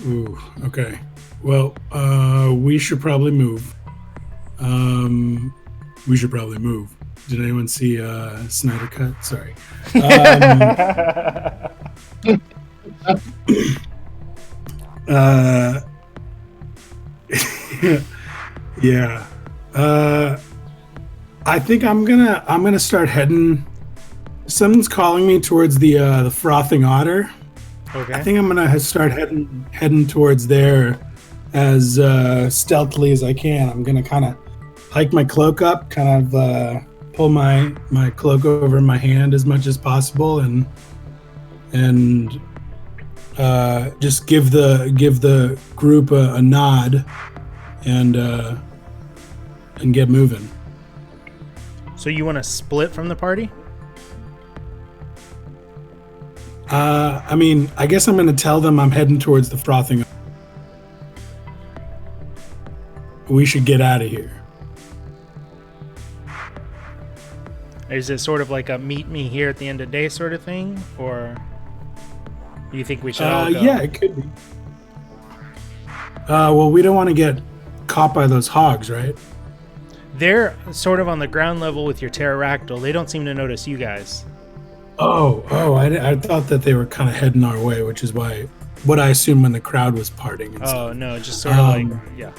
Ooh, okay. Well, we should probably move. Did anyone see Snyder Cut? Sorry. Uh, yeah. I think I'm gonna start heading. Someone's calling me towards the frothing otter. Okay. I think I'm gonna start heading towards there as stealthily as I can. I'm gonna kind of hike my cloak up, kind of pull my cloak over my hand as much as possible, and just give the group a nod, and get moving. So you want to split from the party? I mean, I guess I'm gonna tell them I'm heading towards the frothing. We should get out of here. Is it sort of like a meet me here at the end of the day sort of thing, or do you think we should all go? Yeah, it could be. Well, we don't want to get caught by those hogs, right? They're sort of on the ground level with your pterodactyl. They don't seem to notice you guys. Oh! I thought that they were kind of heading our way, which is what I assumed when the crowd was parting. And Oh stuff. no, just sort of like yeah.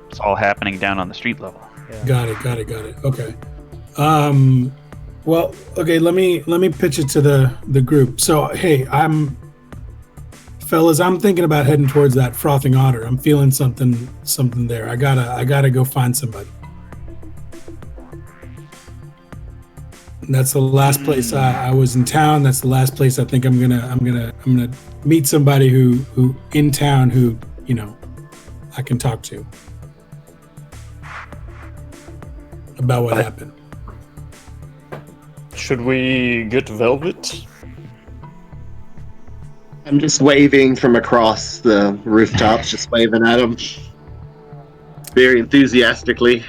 It's all happening down on the street level. Got it. Okay. Well, okay. Let me pitch it to the group. So, hey, fellas, I'm thinking about heading towards that frothing otter. I'm feeling something there. I gotta go find somebody. That's the last place I was in town. That's the last place I think I'm gonna meet somebody who in town who I can talk to about what happened. Should we get Velvet? I'm just waving from across the rooftops, just waving at him very enthusiastically.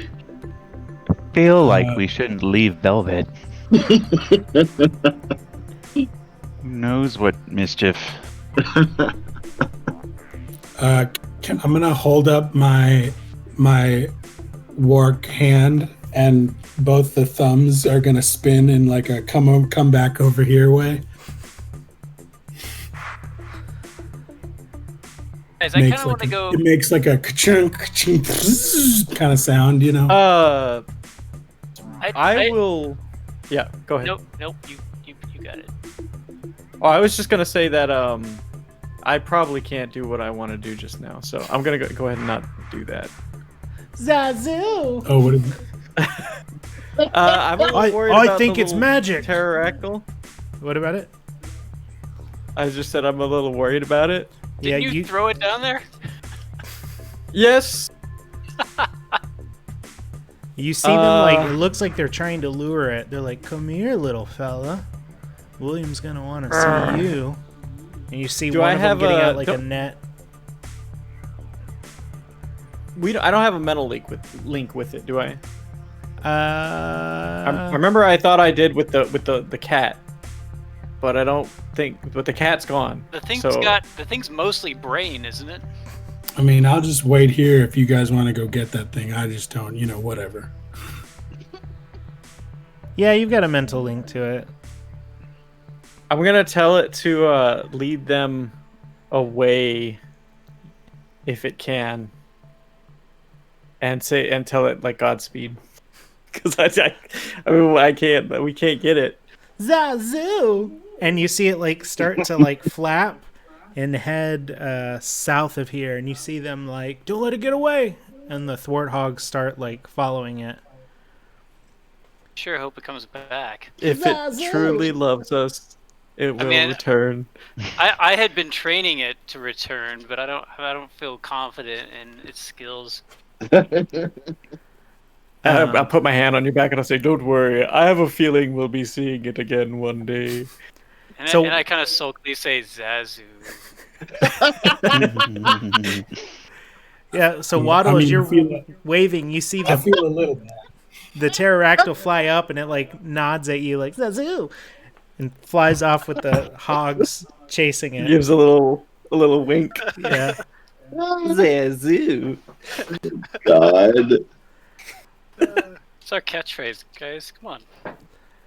Feel like we shouldn't leave Velvet. Who knows what mischief? I'm gonna hold up my wark hand, and both the thumbs are gonna spin in like a come back over here way. Guys, I kind of want to go. It makes like a ka-chunk, ka-chunk, kind of sound, I will. Yeah, go ahead. Nope. You got it. Oh, I was just gonna say that I probably can't do what I want to do just now, so I'm gonna go ahead and not do that. Zazzoo! Oh, what is it? I'm a little worried about I think the it's little magic. Pterodactyl. What about it? I just said I'm a little worried about it. Didn't you throw it down there? Yes. You see them it looks like they're trying to lure it. They're like, "Come here, little fella. William's gonna want to see you." And you see one of them getting out like a net. I don't have a mental link with it, do I? I I remember I thought I did with the cat, but I don't think. But the cat's gone. The thing's mostly brain, isn't it? I mean, I'll just wait here if you guys want to go get that thing. I just don't, whatever. Yeah, you've got a mental link to it. I'm gonna tell it to lead them away, if it can, and tell it like Godspeed, because I can't. We can't get it. Zazzoo! And you see it like start to like flap and head south of here, and you see them like, "Don't let it get away!" And the thwarthogs start like following it. Sure hope it comes back. If it truly loves us, it will return. I had been training it to return, but I don't feel confident in its skills. I put my hand on your back and I say, "Don't worry. I have a feeling we'll be seeing it again one day." And I kind of sulkily say, "Zazzoo." Yeah, so Waddle, as you're waving, you see I feel a little bad. the pterodactyl fly up, and it like nods at you like "Zazzoo," and flies off with the hogs chasing it. Gives a little wink. Yeah. Zazzoo. God. It's our catchphrase, guys. Come on.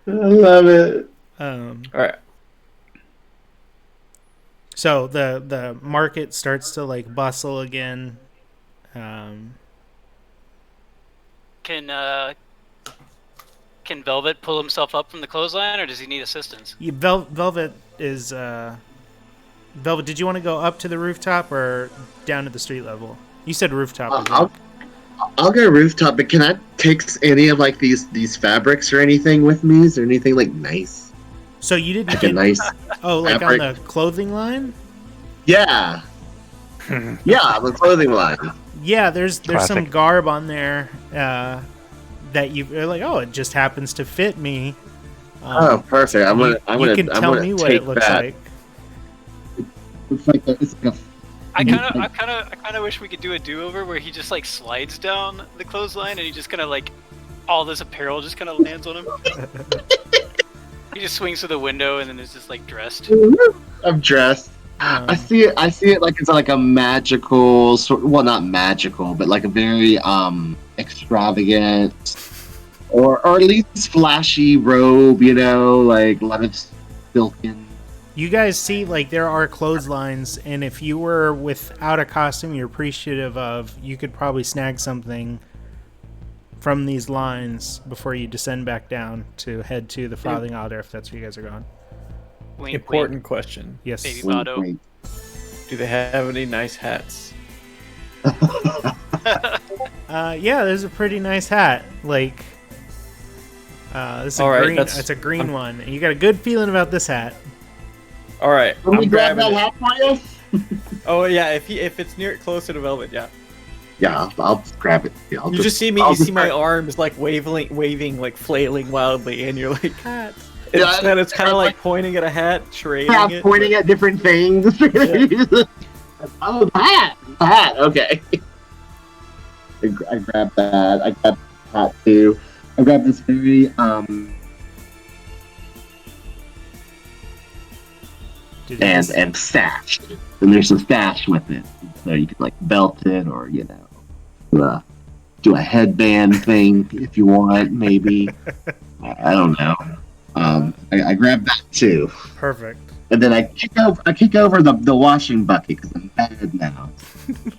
I love it. All right. So the market starts to like bustle again. Can Velvet pull himself up from the clothesline, or does he need assistance? Velvet is Velvet. Did you want to go up to the rooftop or down to the street level? You said rooftop. I think. I'll go rooftop, but can I take any of like these fabrics or anything with me? Is there anything like nice? So you didn't Like get a nice like fabric? on the clothing line? Yeah. Yeah, the clothing line. Yeah, there's some Classic. garb on there that you're like, oh, it just happens to fit me. Oh, perfect. You can tell me what it looks like. It's like a I kind of wish we could do a do-over where he just like slides down the clothesline and he just kind of like all this apparel just kind of lands on him. He just swings through the window and then is just like dressed. I'm dressed. I see it like it's like a magical sort. Well, not magical, but like a very extravagant, or at least flashy robe. You know, like a lot of silken. You guys see, like, there are clotheslines, and if you were without a costume you're appreciative of, you could probably snag something from these lines before you descend back down to head to the Frothing Otter, if that's where you guys are going. Wink, Important question. Yes. Baby Vado. Wink, Do they have any nice hats? Yeah, there's a pretty nice hat. Like, it's a All right, green. It's a green one. And you got a good feeling about this hat. All right, Can we I'm grab grabbing that it. hat for you? Oh yeah, if it's near closer to Velvet, yeah. Yeah, I'll just grab it. Yeah, You just see me. You see my arms like waving, like flailing wildly, and you're like, Hat. it's kind of like pointing at a hat, trading it. pointing at different things. Oh, the hat. Okay. I grabbed that. I grabbed the hat too. I grabbed this very and sash. And there's a sash with it, so you can like belt it or do a headband thing if you want. Maybe I don't know. I grabbed that too. Perfect. And then I kick over the washing bucket because I'm bad now.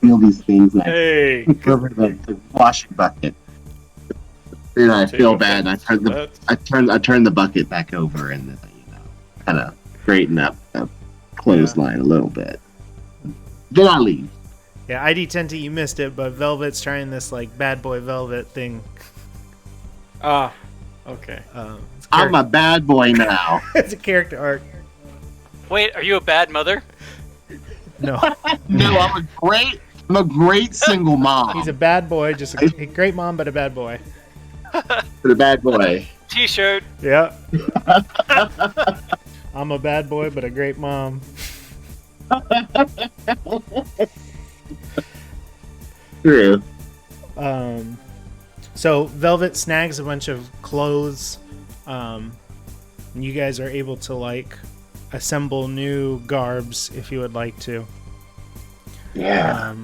Feel these things. And Hey, I kick over the washing bucket. Then I feel bad. And I turn the bucket back over and then kind of straighten up the clothesline a little bit. Then I leave. Yeah, ID10T, you missed it, but Velvet's trying this like bad boy Velvet thing. Okay. I'm a bad boy now. It's a character arc. Wait, are you a bad mother? No, No, I'm a great single mom. he's a bad boy, just a great mom, but a bad boy. a bad boy. T-shirt. Yeah. I'm a bad boy, but a great mom. True. So Velvet snags a bunch of clothes. And you guys are able to like assemble new garbs if you would like to. Yeah.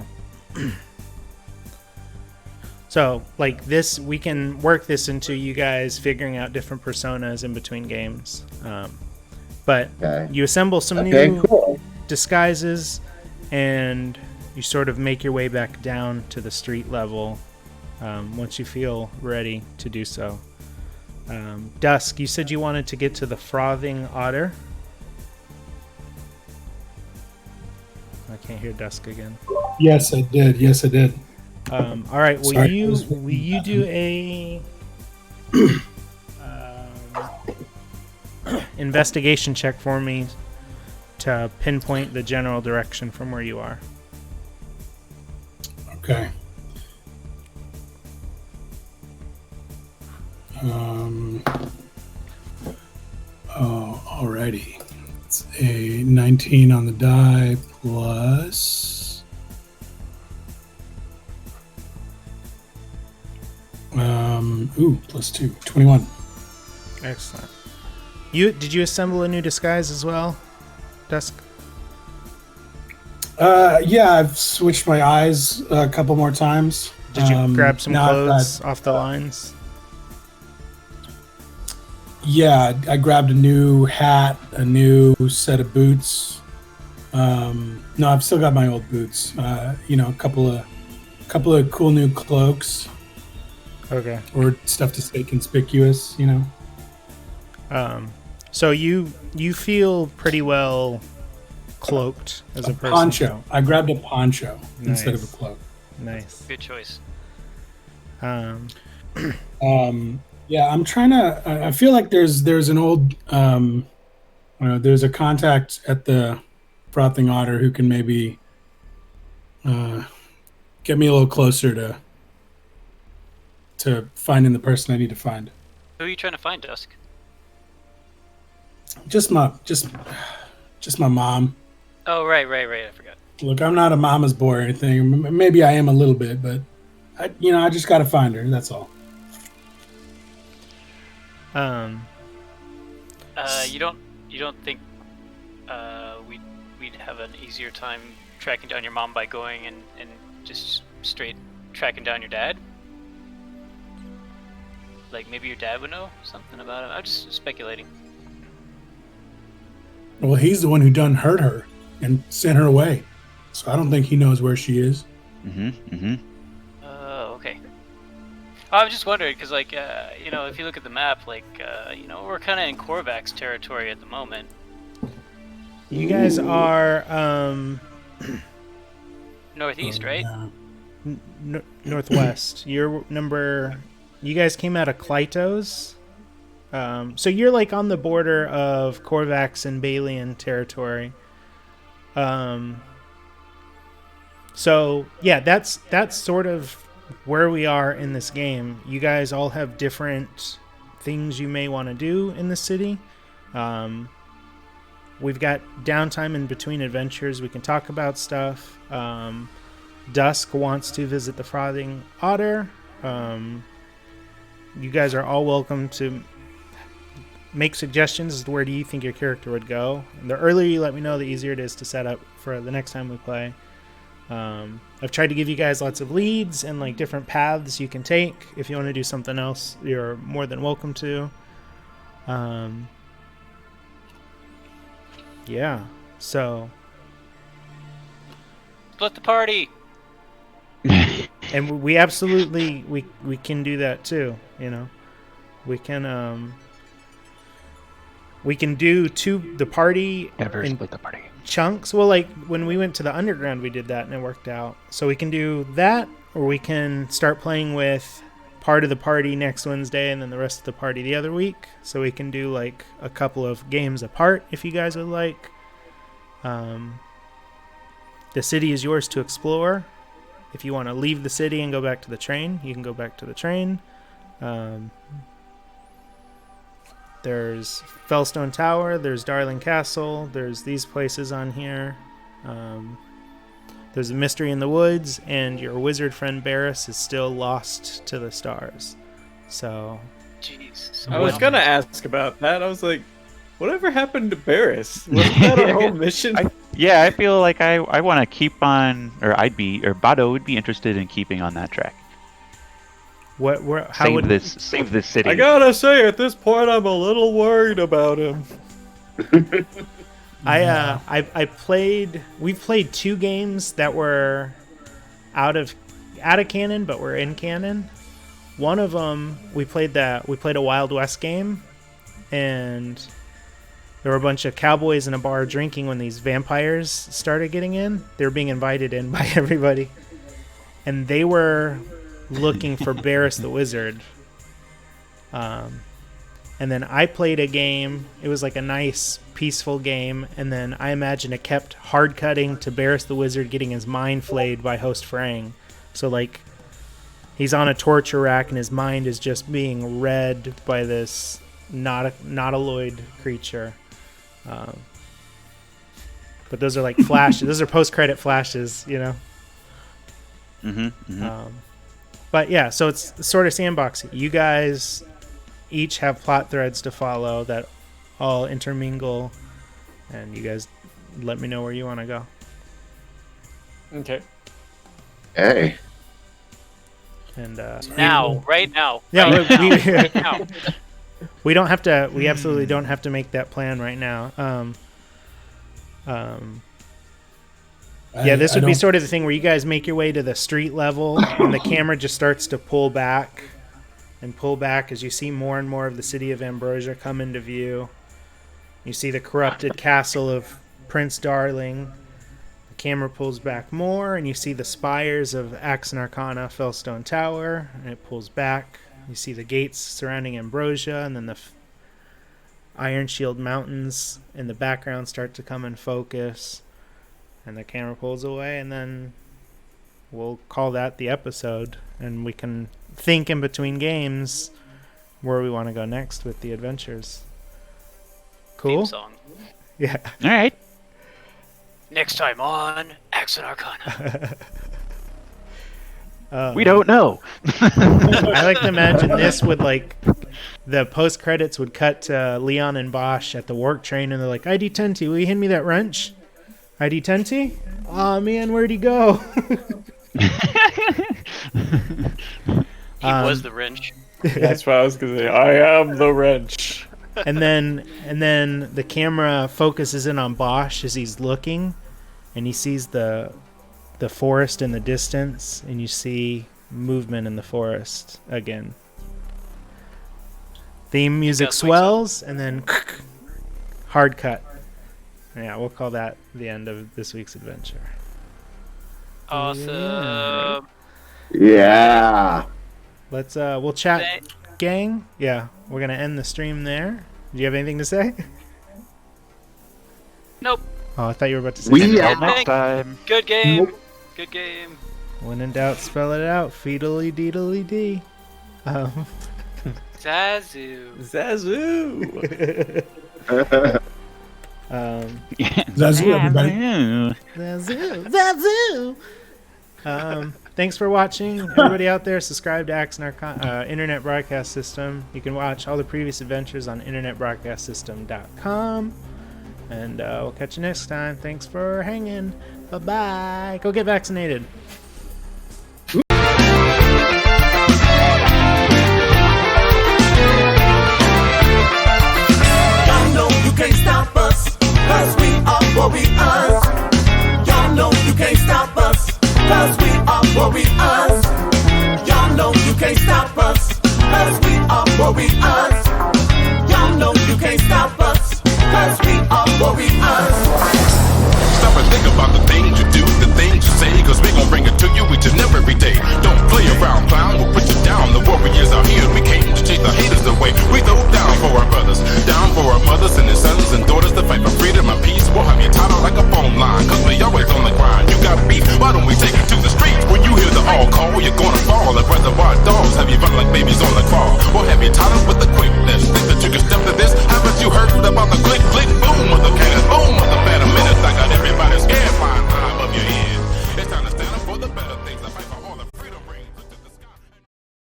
So like this, we can work this into you guys figuring out different personas in between games. But Okay. you assemble some Okay, new cool. disguises, and you sort of make your way back down to the street level once you feel ready to do so. Dusk, you said you wanted to get to the Frothing Otter. I can't hear Dusk again. Yes, I did. All right, will Sorry, you do a investigation check for me to pinpoint the general direction from where you are? Okay. Alrighty. It's a 19 on the die plus. Plus 2. 21. Excellent. Did you assemble a new disguise as well, Dusk? Yeah, I've switched my eyes a couple more times. Did you grab some not clothes that- off the lines? Yeah, I grabbed a new hat, a new set of boots, No, I've still got my old boots. You know, a couple of cool new cloaks. Okay. Or stuff to stay conspicuous, you know. So you feel pretty well cloaked as a person. Poncho. I grabbed a poncho instead of a Nice. cloak. Nice. Good choice. Yeah, I'm trying to. I feel like there's an old. There's a contact at the Frothing Otter who can maybe get me a little closer to finding the person I need to find. Who are you trying to find, Dusk? Just my mom. Oh, right. I forgot. Look, I'm not a mama's boy or anything. Maybe I am a little bit, but I just got to find her. That's all. You don't think we'd have an easier time tracking down your mom by going and just straight tracking down your dad? Like maybe your dad would know something about him. I'm just speculating. Well, he's the one who done hurt her and sent her away, so I don't think he knows where she is. Okay. I was just wondering because, like, if you look at the map, like, we're kind of in Korvac's territory at the moment. You guys are Northeast, right? northwest. You guys came out of Klytos. So you're like on the border of Korvax and Balian territory. So yeah, that's sort of where we are in this game. You guys all have different things you may want to do in the city. We've got downtime in between adventures. We can talk about stuff. Dusk wants to visit the Frothing Otter. You guys are all welcome to make suggestions as to where do you think your character would go. And the earlier you let me know, the easier it is to set up for the next time we play. I've tried to give you guys lots of leads and like different paths you can take. If you want to do something else, you're more than welcome to. Yeah, so Split the party. and we absolutely we can do that too. You know, we can do the party Never in split the party. chunks. Well, like when we went to the underground, we did that and it worked out. So we can do that, or we can start playing with part of the party next Wednesday and then the rest of the party the other week. So we can do like a couple of games apart if you guys would like. The city is yours to explore. If you want to leave the city and go back to the train, you can go back to the train. There's Fellstone Tower, there's Darling Castle, there's these places on here. There's a Mystery in the Woods, and your wizard friend Barris is still lost to the stars. So, Jeez. I was gonna ask about that. I was like, whatever happened to Barris? Wasn't that our whole mission? I feel like I want to keep on, or Bado would be interested in keeping on that track. Save this city. I gotta say, at this point, I'm a little worried about him. We've played 2 games that were out of canon, but were in canon. One of them, we played a Wild West game, and there were a bunch of cowboys in a bar drinking when these vampires started getting in. They were being invited in by everybody, and they were looking for Barris the Wizard. And then I played a game. It was like a nice, peaceful game. And then I imagine it kept hard cutting to Barris the Wizard getting his mind flayed by Host Frang. So like, he's on a torture rack and his mind is just being read by this nautiloid creature. But those are like flashes. Those are post-credit flashes, you know. But yeah, so it's sort of sandboxy. You guys each have plot threads to follow that all intermingle, and you guys let me know where you want to go. Okay. Hey. And Right now. Yeah, Right now. we don't have to. We absolutely don't have to make that plan right now. Yeah, this would be don't- sort of the thing where you guys make your way to the street level, and the camera just starts to pull back and pull back as you see more and more of the city of Ambrosia come into view. You see the corrupted castle of Prince Darling. The camera pulls back more, and you see the spires of AXE+ARCANA Fellstone Tower, and it pulls back. You see the gates surrounding Ambrosia, and then the Iron Shield Mountains in the background start to come in focus. And the camera pulls away, and then we'll call that the episode, and we can think in between games where we want to go next with the adventures. Cool? Theme song. Yeah. All right. Next time on AXE+ARCANA. We don't know. I like to imagine this would, like, the post credits would cut to Leon and Bosch at the work train, and they're like, ID Tenty, will you hand me that wrench? ID Tenty? Aw, man, where'd he go? He was the wrench. That's what I was gonna say. I am the wrench. and then the camera focuses in on Bosch as he's looking, and he sees the forest in the distance, and you see movement in the forest again. Theme music Yeah, swells, and then hard cut. Yeah, we'll call that the end of this week's adventure. Awesome. Yeah. Let's we'll chat, gang. Yeah, we're gonna end the stream there. Do you have anything to say? Nope. Oh, I thought you were about to say. We something. Until next time. Good game. Good game. When in doubt, spell it out. Feedly deedly dee. Zazzoo. Zazzoo. Zazzoo, everybody. Zazzoo. Thanks for watching, everybody out there. Subscribe to AXE+ARCANA Internet Broadcast System. You can watch all the previous adventures on internetbroadcastsystem.com. And we'll catch you next time. Thanks for hanging. Bye bye. Go get vaccinated.